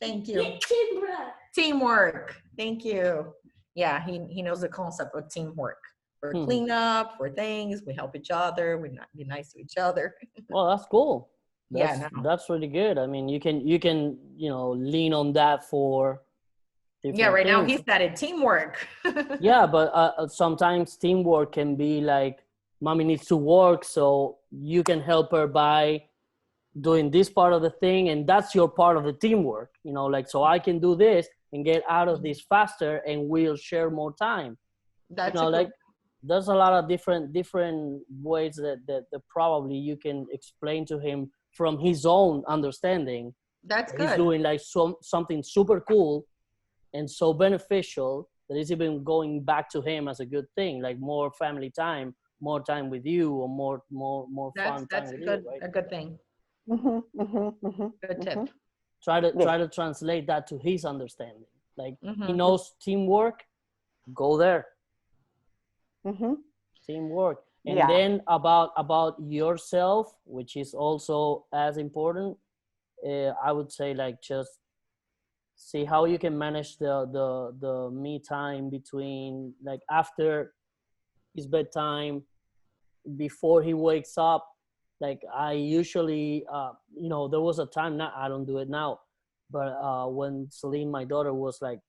Thank you. Yeah, timber. Teamwork. Thank you. Yeah, he knows the concept of teamwork. For cleanup, for things, we help each other. We be nice to each other. Well, that's cool. Yeah, That's really good. I mean, you can lean on that for different Yeah, right now things. he started teamwork. Yeah, but sometimes teamwork can be like, mommy needs to work, so you can help her by doing this part of the thing, and that's your part of the teamwork. Like, so I can do this and get out of this faster, and we'll share more time. That's Like, there's a lot of different ways that probably you can explain to him from his own understanding. that's He's good. doing like something super cool and so beneficial that it's even going back to him as a good thing, like more family time, more time with you, or more fun That's time a with good you, right? a good thing. Good tip. Try Yes. to translate that to his understanding. Like, he Mhm. knows teamwork, go there. Mm-hmm. Teamwork. And Yeah. then about yourself, which is also as important, I would say, like, just see how you can manage the me time between, like, after his bedtime, before he wakes up. Like, I usually there was a time, now I don't do it now, but when Celine, my daughter, was like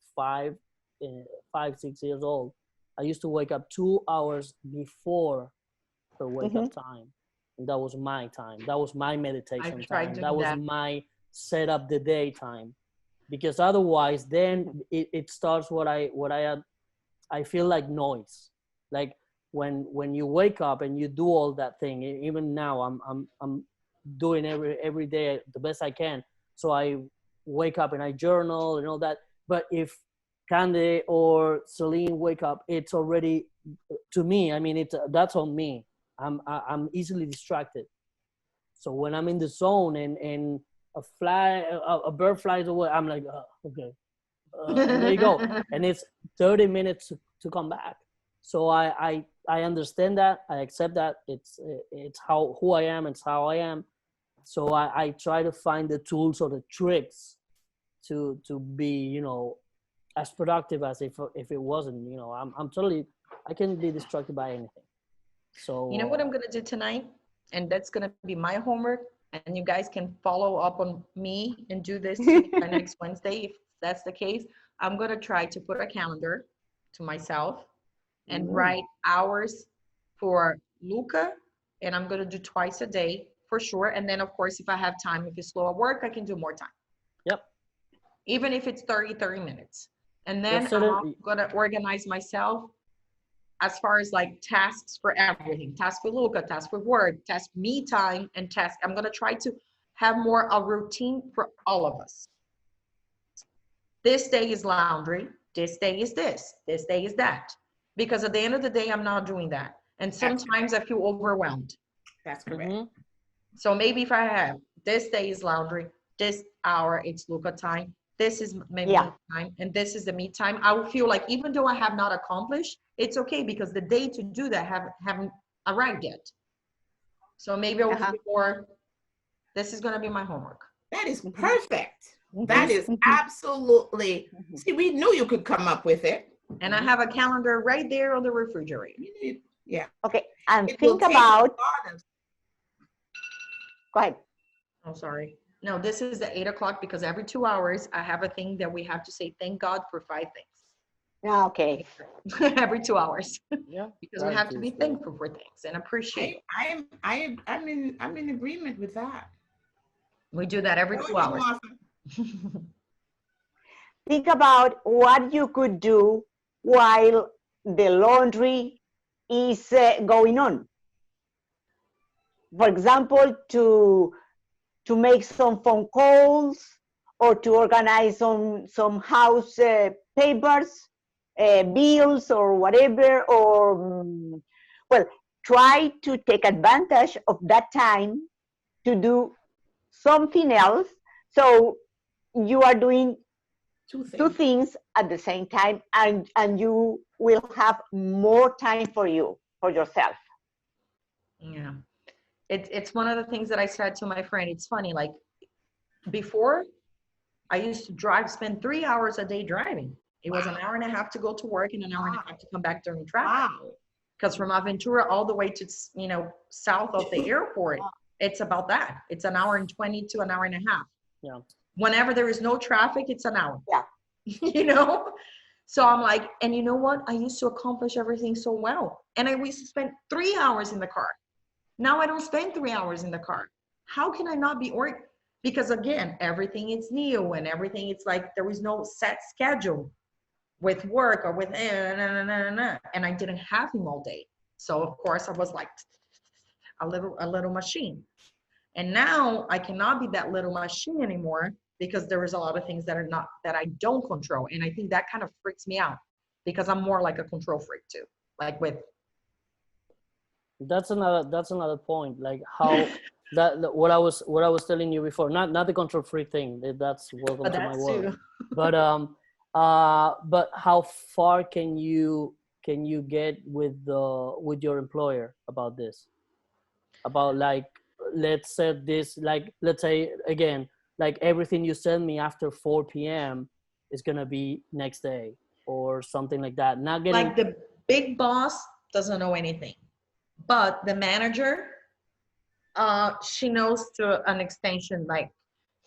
6 years old, I used to wake up 2 hours before her wake up time, and that was my time. That was my meditation tried time. doing That was that. my set up the day time, because otherwise, then it starts what I feel like noise. Like, when you wake up and you do all that thing, even now I'm doing every day the best I can. So I wake up and I journal and all that. But if Candy or Celine wake up, it's already, to me, I mean, that's on me. I'm easily distracted. So when I'm in the zone and a bird flies away, I'm like, okay, and there you go. And it's 30 minutes to come back. So I understand that. I accept that. It's who I am. It's how I am. So I try to find the tools or the tricks to be, as productive as if it wasn't. I can be distracted by anything. So You know what I'm gonna do tonight? And that's gonna be my homework. And you guys can follow up on me and do this by next Wednesday. If that's the case, I'm gonna try to put a calendar to myself and write hours for Luca. And I'm gonna do twice a day for sure. And then of course, if I have time, if it's slow at work, I can do more time. Yep. Even if it's 30 minutes. And then That's it. I'm gonna organize myself as far as like tasks for everything, task for Luca, task for work, task me time, and task. I'm gonna try to have more a routine for all of us. This day is laundry, this day is this day is that. Because at the end of the day, I'm not doing that. And sometimes I feel overwhelmed. That's correct. Mm-hmm. So maybe if I have this day is laundry, this hour it's Luca time, this is my me time, and this is the me time, I will feel like even though I have not accomplished, it's okay because the day to do that haven't arrived yet. So maybe I will feel more, this is gonna be my homework. That is perfect. That is absolutely, see, we knew you could come up with it. And I have a calendar right there on the refrigerator. Yeah. Okay, and It will think take about, a lot of- go ahead. Oh, sorry. No, this is the 8 o'clock because every 2 hours I have a thing that we have to say thank God for 5 things. Okay. Every 2 hours. Yeah. Because we have to be thankful for things and appreciate. I'm in agreement with that. We do that every 2 hours. Think about what you could do while the laundry is going on. For example, to make some phone calls or to organize some house papers, bills or whatever, or well, try to take advantage of that time to do something else. So you are doing two things at the same time, and you will have more time for yourself. Yeah. It's one of the things that I said to my friend. It's funny, like before I used to spend 3 hours a day driving. It was an hour and a half to go to work and an hour and a half to come back during traffic. Because from Aventura all the way to, south of the airport, it's about that. It's an hour and 20 to an hour and a half. Yeah. Whenever there is no traffic, it's an hour. Yeah. So I'm like, and you know what? I used to accomplish everything so well. And I used to spend 3 hours in the car. Now I don't spend 3 hours in the car. How can I not be because again, everything is new and everything, it's like there was no set schedule with work or with and I didn't have him all day. So of course I was like a little machine. And now I cannot be that little machine anymore because there is a lot of things that I don't control. And I think that kind of freaks me out because I'm more like a control freak too. Like with That's another point. Like how what I was telling you before, not the control freak thing. That's welcome to my world. But how far can you get with your employer about this? About like, let's set this, like, let's say again, like everything you send me after 4 p.m. is gonna be next day or something like that. Not getting like the big boss doesn't know anything, but the manager, she knows to an extension. Like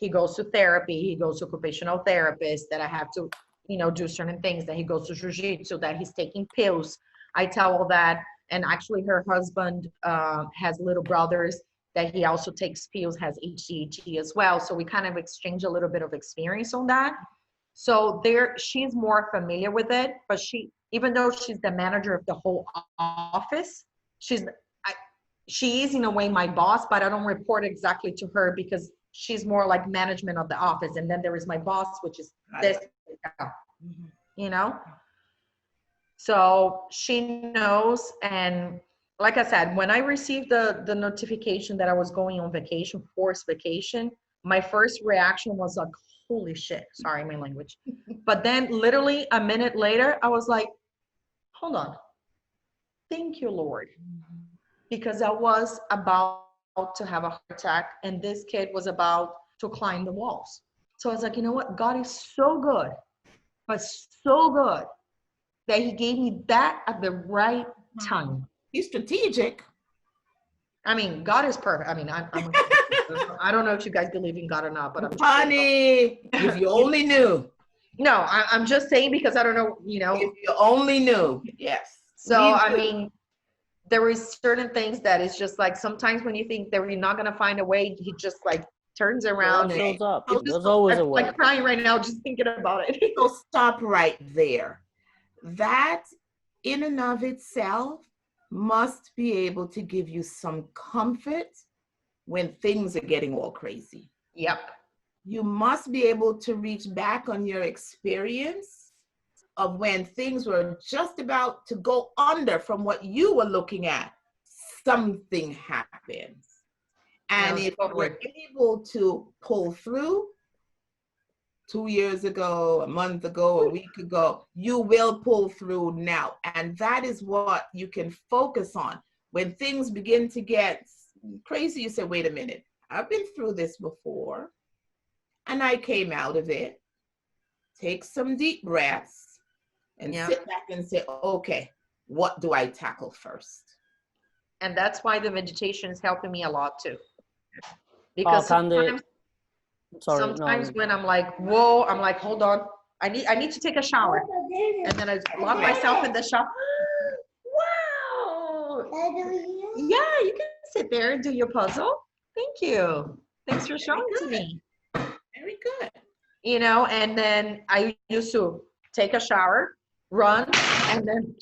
he goes to therapy, he goes to occupational therapist, that I have to, do certain things, that he goes to jiu-jitsu, that he's taking pills. I tell all that. And actually her husband has little brothers that he also takes pills, has HGH as well. So we kind of exchange a little bit of experience on that. So she's more familiar with it, but even though she's the manager of the whole office, she is in a way my boss, but I don't report exactly to her because she's more like management of the office. And then there is my boss, which is this, So she knows. And like I said, when I received the notification that I was going on vacation, forced vacation, my first reaction was like, holy shit, sorry, my language. But then literally a minute later, I was like, hold on. Thank you, Lord. Because I was about to have a heart attack and this kid was about to climb the walls. So I was like, you know what? God is so good, but so good that he gave me that at the right time. He's strategic. I mean, God is perfect. I mean, I don't know if you guys believe in God or not, but I'm just funny. If you only knew. No, I'm just saying because I don't know, If you only knew. Yes. So, I mean, there is certain things that is just like, sometimes when you think that you're not going to find a way, he just like turns around. Shows up. I'm There's always a way. like crying right now just thinking about it. So stop right there. That in and of itself must be able to give you some comfort when things are getting all crazy. Yep. You must be able to reach back on your experience of when things were just about to go under from what you were looking at. Something happens. And if we're able to pull through 2 years ago, a month ago, a week ago, you will pull through now. And that is what you can focus on. When things begin to get crazy, you say, wait a minute, I've been through this before and I came out of it. Take some deep breaths and sit back and say, okay, what do I tackle first? And that's why the meditation is helping me a lot too. Because sometimes when I'm like, whoa, I'm like, hold on, I need to take a shower. And then I lock myself in the shower. Wow. Yeah, you can sit there and do your puzzle. Thank you. Thanks for showing it to me. Very good. And then I used to take a shower, run, and then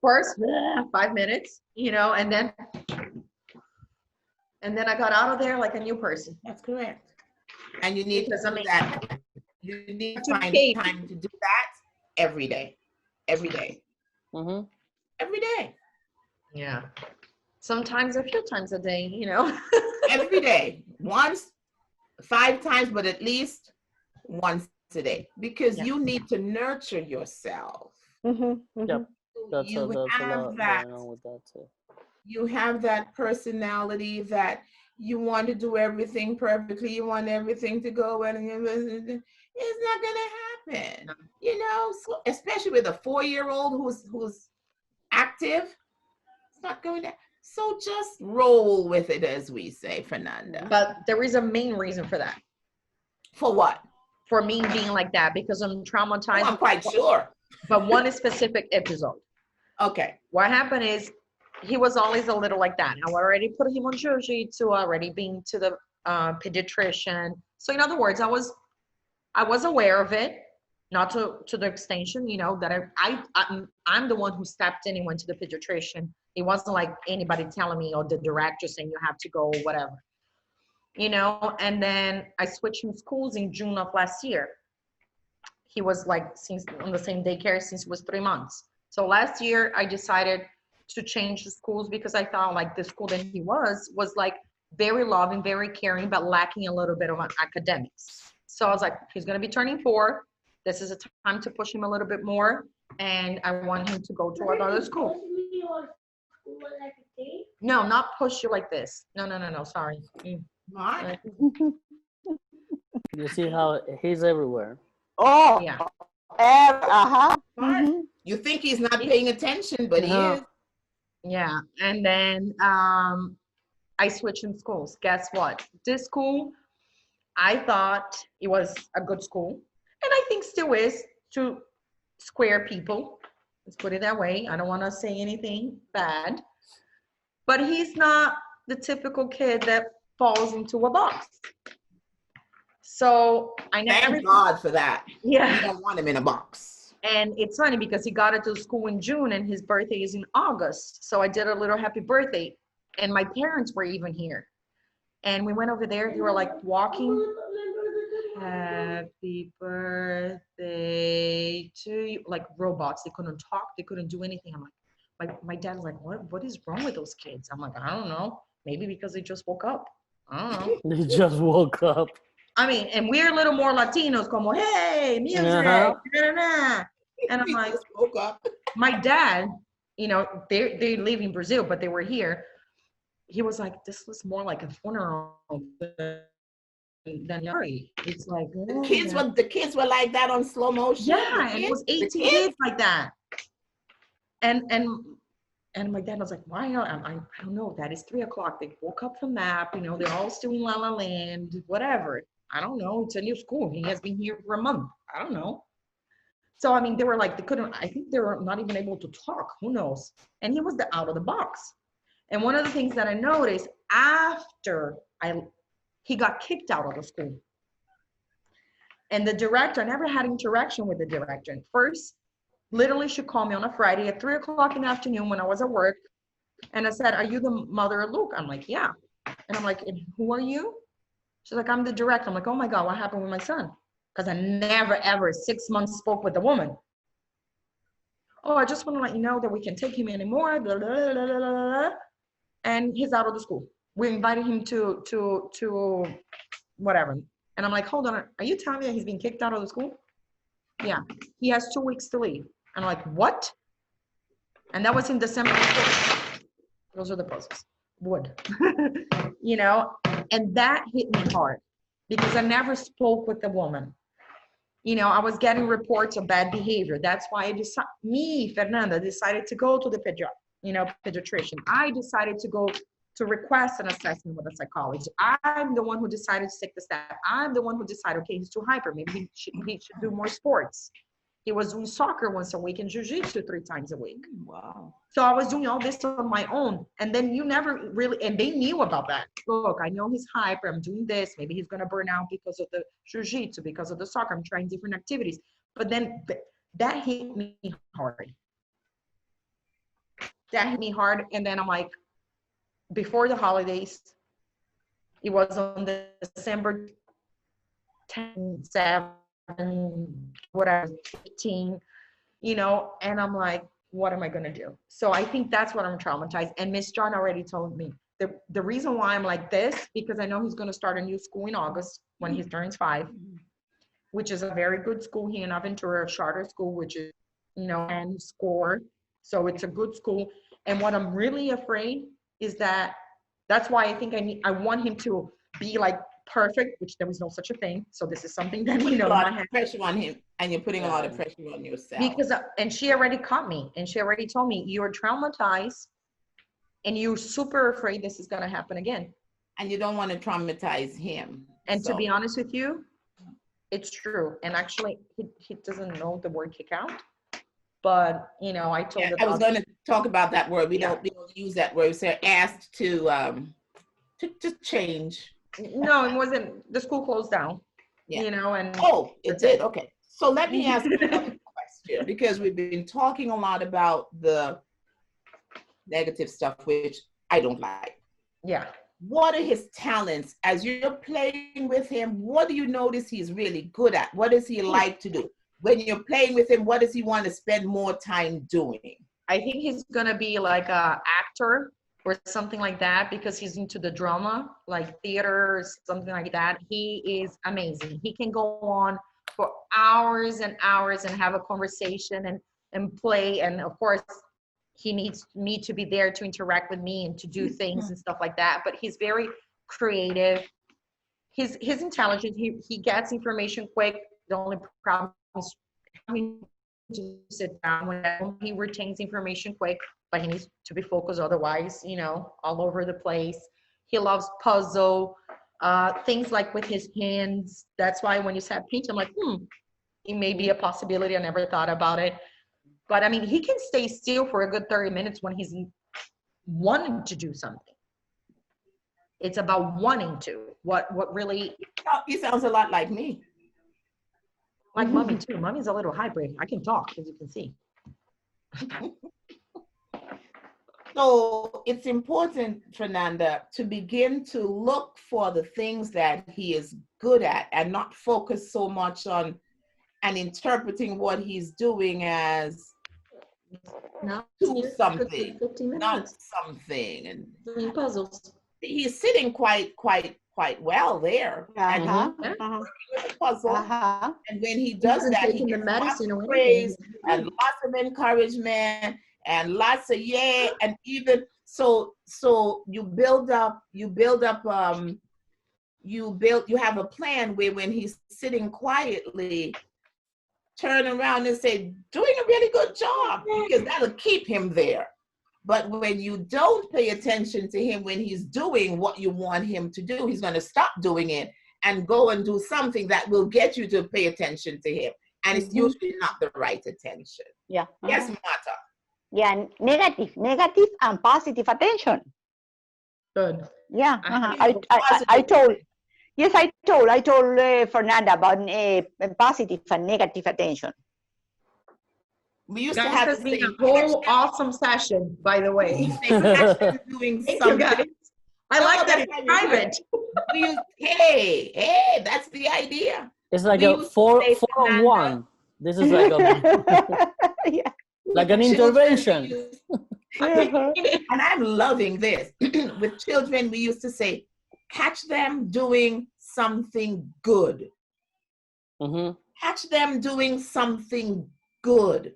first 5 minutes, and then I got out of there like a new person. That's correct. And you need Because, to I do mean, that. You need to to find pay- time to do that every day. Every day. Mhm. Every day. Yeah. Sometimes a few times a day, Every day. Once, 5 times, but at least once a day. Because Yeah. you need to nurture yourself. Mhm, mhm. Yep. That's You a have lot that. going on with that too. You have that personality that you want to do everything perfectly. You want everything to go well, and it's not gonna happen. No. So especially with a 4-year-old who's active, it's not going to. So just roll with it, as we say, Fernanda. But there is a main reason for that. For what? For me being like that, because I'm traumatized. I'm quite sure. But one specific episode. Okay. What happened is he was always a little like that. I already put him on jiu-jitsu, already been to the pediatrician. So in other words, I was aware of it, not to the extension, that I'm the one who stepped in and went to the pediatrician. It wasn't like anybody telling me or the director saying you have to go, whatever. And then I switched from schools in June of last year. He was like since on the same daycare since he was 3 months. So last year I decided to change the schools because I thought like the school that he was like very loving, very caring, but lacking a little bit of academics. So I was like, he's going to be turning 4. This is a time to push him a little bit more. And I want him to go to another school. No, not push you like this. No. Sorry. What? You see how he's everywhere. Oh, Yeah. Mhm. You think he's not paying attention, but he No. is. Yeah. And then I switched in schools. Guess what? This school, I thought it was a good school. And I think still is to square people. Let's put it that way. I don't want to say anything bad. But he's not the typical kid that falls into a box. So I never. Thank God for that. Yeah. You don't want him in a box. And it's funny because he got into school in June and his birthday is in August. So I did a little happy birthday and my parents were even here. And we went over there. They were like walking. Happy birthday to you. Like robots. They couldn't talk. They couldn't do anything. I'm like, my dad was like, what is wrong with those kids? I'm like, I don't know. Maybe because they just woke up. I don't know. They just woke up. I mean, and we're a little more Latinos, como, hey, music, Uh-huh. And I'm like, Just woke up. my dad, they live in Brazil, but they were here. He was like, this was more like a funeral than Yari. It's like The kids were like that on slow motion. yeah, and it was 18 kids like that. And my dad was like, why? I don't know. That is 3 o'clock. They woke up from nap. They're all still in La La Land, whatever. I don't know. It's a new school. He has been here for a month. I don't know. So, I mean, they were like, I think they were not even able to talk. Who knows? And he was out of the box. And one of the things that I noticed after he got kicked out of the school. And the director, I never had interaction with the director. And first, literally, she called me on a Friday at 3 o'clock in the afternoon when I was at work. And I said, are you the mother of Luke? I'm like, yeah. And I'm like, and who are you? She's like, I'm the director. I'm like, oh my God, what happened with my son? Because I never, ever 6 months spoke with the woman. Oh, I just want to let you know that we can't take him anymore. Blah, blah, blah, blah, blah, blah. And he's out of the school. We invited him to whatever. And I'm like, hold on. Are you telling me that he's being kicked out of the school? Yeah. He has 2 weeks to leave. I'm like, what? And that was in December. Those are the puzzles. Wood. And that hit me hard because I never spoke with the woman. I was getting reports of bad behavior. That's why Fernanda, decided to go to the pediatrician. I decided to go to request an assessment with a psychologist. I'm the one who decided to take the step. I'm the one who decided, okay, he's too hyper. Maybe he should do more sports. He was doing soccer once a week and jiu-jitsu 3 times a week. Wow. So I was doing all this on my own. And then you never really, and they knew about that. Look, I know he's hyper. I'm doing this. Maybe he's going to burn out because of the jiu-jitsu, because of the soccer. I'm trying different activities. But then that hit me hard. That hit me hard. And then I'm like, before the holidays, it was on December 10, 7, whatever, 18, you know, and I'm like, what am I going to do? So I think that's what I'm traumatized. And Miss John already told me the reason why I'm like this, because I know he's going to start a new school in August when he turns 5, which is a very good school here in Aventura, a charter school, which is, you know, and score. So it's a good school. And what I'm really afraid is that's why I think I want him to be like perfect, which there is no such a thing. So this is something that, you know, a lot of pressure on him, and you're putting a lot of pressure on yourself. because, and she already caught me, and she already told me, you're traumatized and you're super afraid this is going to happen again. And you don't want to traumatize him. And So, to be honest with you, it's true. And actually, he doesn't know the word kick out. But, you know, I told yeah, him. I was going to talk about that word. We Yeah. don't use that word. So asked to change. No, it wasn't. The school closed down. Yeah. You know, and Oh, it did. Okay. So let me ask you another question, because we've been talking a lot about the negative stuff, which I don't like. yeah. What are his talents as you're playing with him? What do you notice he's really good at? What does he like to do? When you're playing with him, what does he want to spend more time doing? I think he's gonna be like a actor or something like that, because he's into the drama, like theater or something like that. He is amazing. He can go on for hours and hours and have a conversation and play. And of course, he needs me to be there to interact with me and to do things and stuff like that. But he's very creative. His intelligent. He gets information quick. The only problem is having to sit down when he retains information quick, but he needs to be focused, otherwise, you know, all over the place. He loves puzzle, things like with his hands. That's why when you said paint, I'm like, it may be a possibility. I never thought about it. But I mean, he can stay still for a good 30 minutes when he's wanting to do something. It's about wanting to. What really, He sounds a lot like me. like mommy too. Mommy's a little hybrid. I can talk, as you can see. So it's important, Fernanda, to begin to look for the things that he is good at and not focus so much on and interpreting what he's doing as No, do something, 15 not minutes something. And doing puzzles. he's sitting quite well there. And he's Uh-huh. with a puzzle. Uh-huh. And when he does Isn't that, he taking the gets lots medicine of or praise anything. and lots of encouragement and lots of yeah, and even so you have a plan where when he's sitting quietly, turn around and say, doing a really good job, because that'll keep him there. But when you don't pay attention to him when he's doing what you want him to do, he's going to stop doing it and go and do something that will get you to pay attention to him. And it's usually not the right attention. Yeah. Yes, Marta. Yeah, negative and positive attention. Good. Yeah. I I told. Yes, I told Fernanda about positive and negative attention. We used to Guys, have has to been say, a whole awesome session, by the way. doing Thank you, something. guys. I No, like that that's it's how we do private. We use, hey, that's the idea. It's like We a used to four say, on Fernanda, one. This is like a Yeah. like an children, intervention. And I'm loving this. With children, we used to say, catch them doing something good. Mhm. Catch them doing something good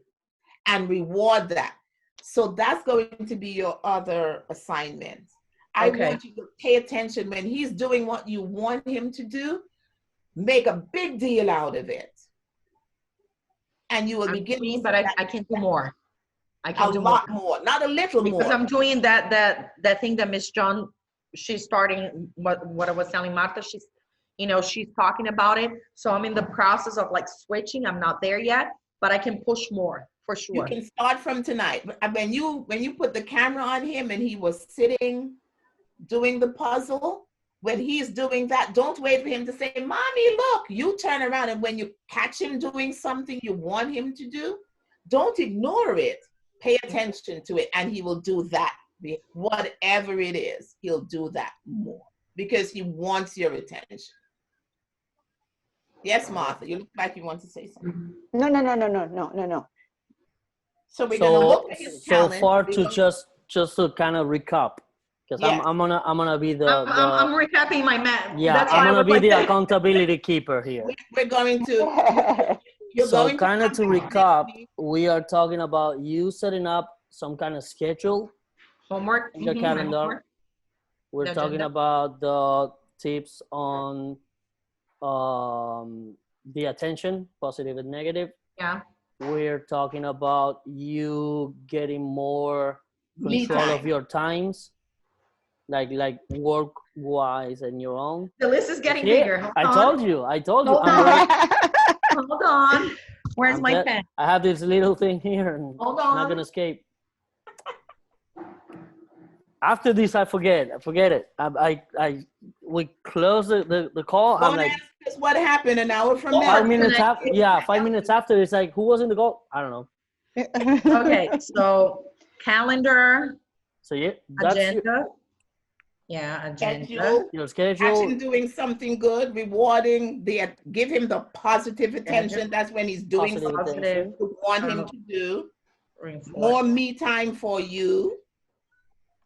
and reward that. So that's going to be your other assignment. I Okay. want you to pay attention when he's doing what you want him to do. Make a big deal out of it. And you will I'm begin doing, to but see I can do more. I a can do lot more. more, not a little Because more. I'm doing that thing that Miss John, she's starting what I was telling Martha, she's talking about it. So I'm in the process of like switching. I'm not there yet, but I can push more for You sure. can start from tonight. When you put the camera on him and he was sitting doing the puzzle, when he's doing that, don't wait for him to say, Mommy, look, you turn around, and when you catch him doing something you want him to do, don't ignore it. Pay attention to it, and he will do that. Whatever it is, he'll do that more because he wants your attention. Yes, Martha, you look like you want to say something. No. So we're gonna look at his talent. So far, to just to kind of recap, because Yes. I'm gonna be the I'm recapping my math. yeah, That's why I'm I gonna was be like the that. accountability keeper here. We're going to. You're So going to kind of to come back recap, next week. we are talking about you setting up some kind of schedule Homework. in your my calendar. homework. We're The talking agenda. about the tips on the attention, positive and negative. Yeah. We're talking about you getting more Me control of time. your times, like work wise and your own. The list is getting Yeah, bigger. Hold I on. told you. Hold I'm ready. Hold on. Where's I'm my te- pen? I have this little thing here, and Hold it's not on. gonna escape. After this, I forget it. We close the call. I'm Don't like ask us what happened an hour from now. 5 minutes after. Yeah, 5 minutes after. It's like, who was in the call? I don't know. Okay, so calendar, So yeah, that's agenda. Yeah, agenda. Schedule. your Catch schedule. him doing something good, rewarding, give him the positive attention. That's when he's doing Positive something attention. you want him Um, to do. Reinforce. More me time for you.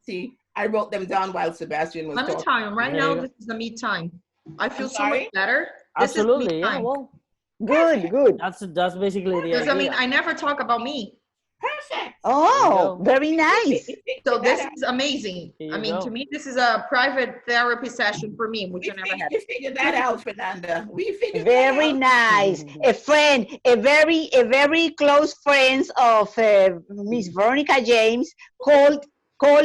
See, I wrote them down while Sebastian was Let me talking. tell you, right There now, you go. this is the me time. I feel I'm so much sorry? better. This is me Absolutely. Yeah. time. Well, Good. that's basically the Because idea. I mean, I never talk about me. Perfect. Oh, go. very nice. So this is amazing. Here I you mean, go. to me, this is a private therapy session for me, which I never had. We figured that out, Fernanda. We figured Very that out. nice. A friend, a very close friends of Miss Veronica James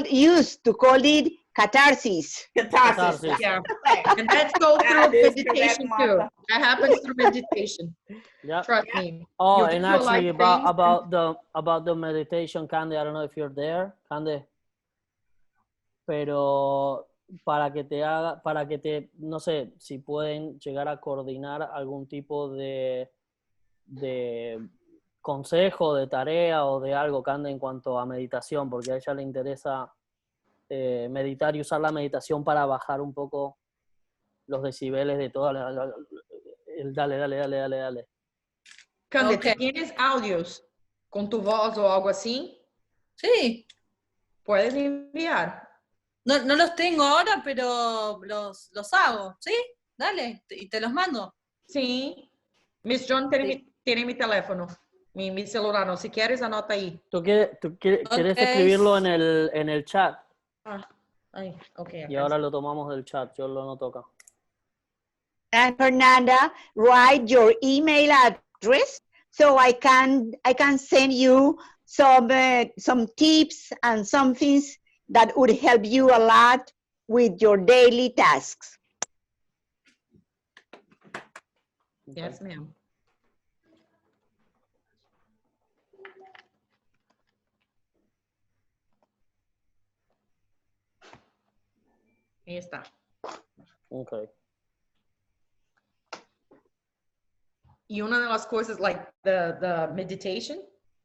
used to call it catharsis. Catharsis. Catharsis. Yeah. Correct. And let's go That through is meditation correct, too. Martha. That happens through meditation. Yeah. Trust me. Oh, You and visualize actually things about the meditation, Candy, I don't know if you're there, Candy. Pero para que te, no sé, si pueden llegar a coordinar algún tipo de consejo, de tarea o de algo, Candy, en cuanto a meditación, porque a ella le interesa meditar y usar la meditación para bajar un poco los decibeles de toda dale. Cande, Ok. ¿tú tienes audios con tu voz o algo así? Sí, Puedes enviar. no los tengo ahora, pero los hago, ¿sí? Dale, y te los mando. Sí. Miss John tiene mi teléfono, mi celular. No, si quieres, anota ahí. ¿Tú quieres Ok. escribirlo en el chat? Ay, ok. Y ahora lo tomamos del chat, yo lo noto acá. And Fernanda, write your email address so I can send you some tips and some things that would help you a lot with your daily tasks. Yes, ma'am. Ahí está. Okay. Y una de las cosas, like the meditation,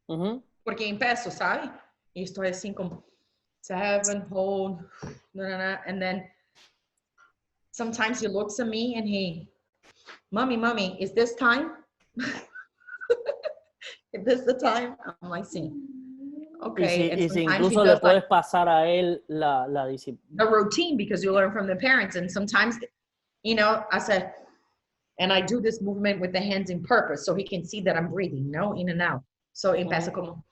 Mhm. porque empiezo, ¿sabe? Y estoy así como 7, hold, and then sometimes he looks at me and he, mommy, is this time? Is this the time? I'm like, sí. Okay. Y si sometimes he incluso le does, like, puedes pasar a él la disciplina. the routine, because you learn from the parents, and sometimes, you know, I said, and I do this movement with the hands in purpose so he can see that I'm breathing, you know, in and out. So empieza como,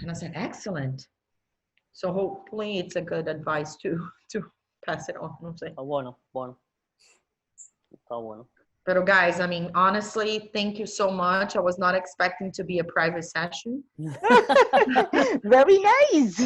and I said, excellent. So hopefully it's a good advice to pass it on. No sé. Está bueno. Está bueno. Pero guys, I mean, honestly, thank you so much. I was not expecting to be a private session, Very nice.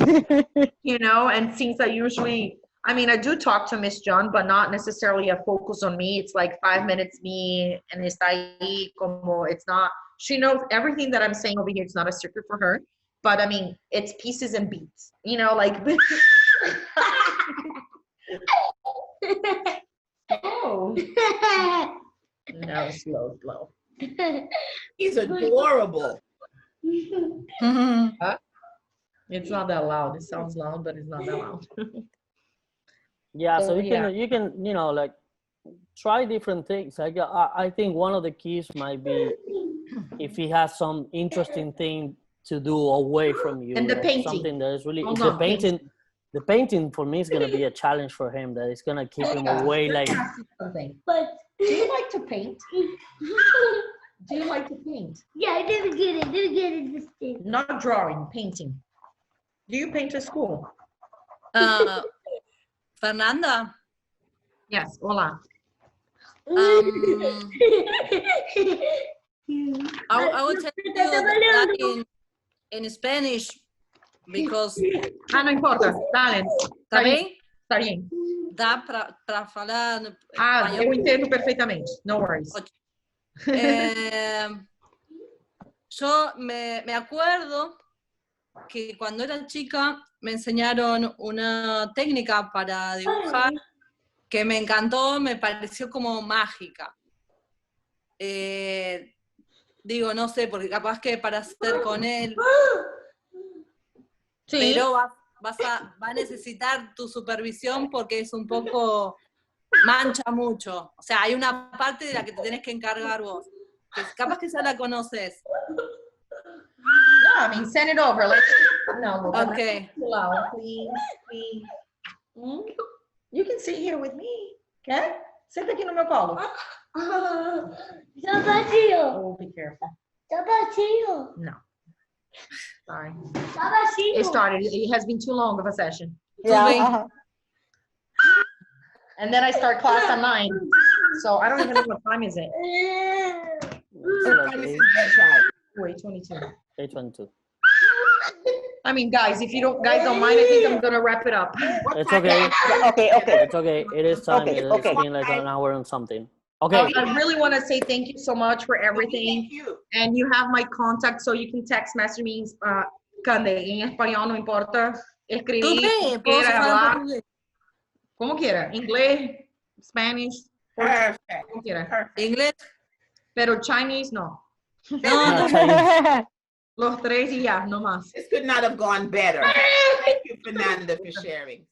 you know, and since I usually, I mean, I do talk to Miss John, but not necessarily a focus on me. It's like 5 minutes me, and está ahí como, it's not, she knows everything that I'm saying over here. It's not a secret for her, but I mean, it's pieces and beats, you know, like, No, slow. He's adorable. It's not that loud. It sounds loud, but it's not that loud. Yeah, so So, you can, you know, like try different things. Like I think one of the keys might be if he has some interesting thing to do away from you, And the like painting. something that is really Hold the on, painting. The painting for me is gonna be a challenge for him. That is gonna keep him away. Like, Something. But Do you like to paint? Do you like to paint? yeah, I didn't get it this thing. Not drawing, painting. Do you paint at school? Fernanda, Yes, hola. I will tell you that in Spanish because Ah, no importa. Dale. tá bem? Está bien. Dá para falar no Ah, eu espanhol. entendo perfeitamente. No worries. Yo me acuerdo que cuando era chica me enseñaron una técnica para dibujar que me encantó, me pareció como mágica. Digo, no sé, porque capaz que para hacer con él, Sí. pero va a necesitar tu supervisión porque es un poco, mancha mucho. O sea, hay una parte de la que te tenés que encargar vos. Que capaz que ya la conoces. No, I mean, send it over. No, Okay. please. You can sit here with me, okay? Senta aqui no meu colo. Está vacío. Oh, be careful. Está vacío. No. Sorry. Está vacío. It started. It has been too long of a session. Yeah. And then I start class at 9. So I don't even know what time is it. it's like This is bedtime. Wait, 22. 8:22. I mean, guys, if you guys don't mind, I think I'm gonna wrap it up. It's okay. Okay, okay. It's okay. It is time. Okay, It's okay. been like an hour and something. Okay. I really want to say thank you so much for Thank everything. you. And you have my contact, so you can text message me en español, no importa. Tú Escribir, qué, puedo quiera hablar hablar, portugués. como quiera. Inglés, Spanish, Perfect. como quiera. Perfect. Inglés. Pero Chinese, no. No, Los tres y ya, no más. This could not have gone better. Thank you, Fernanda, for sharing.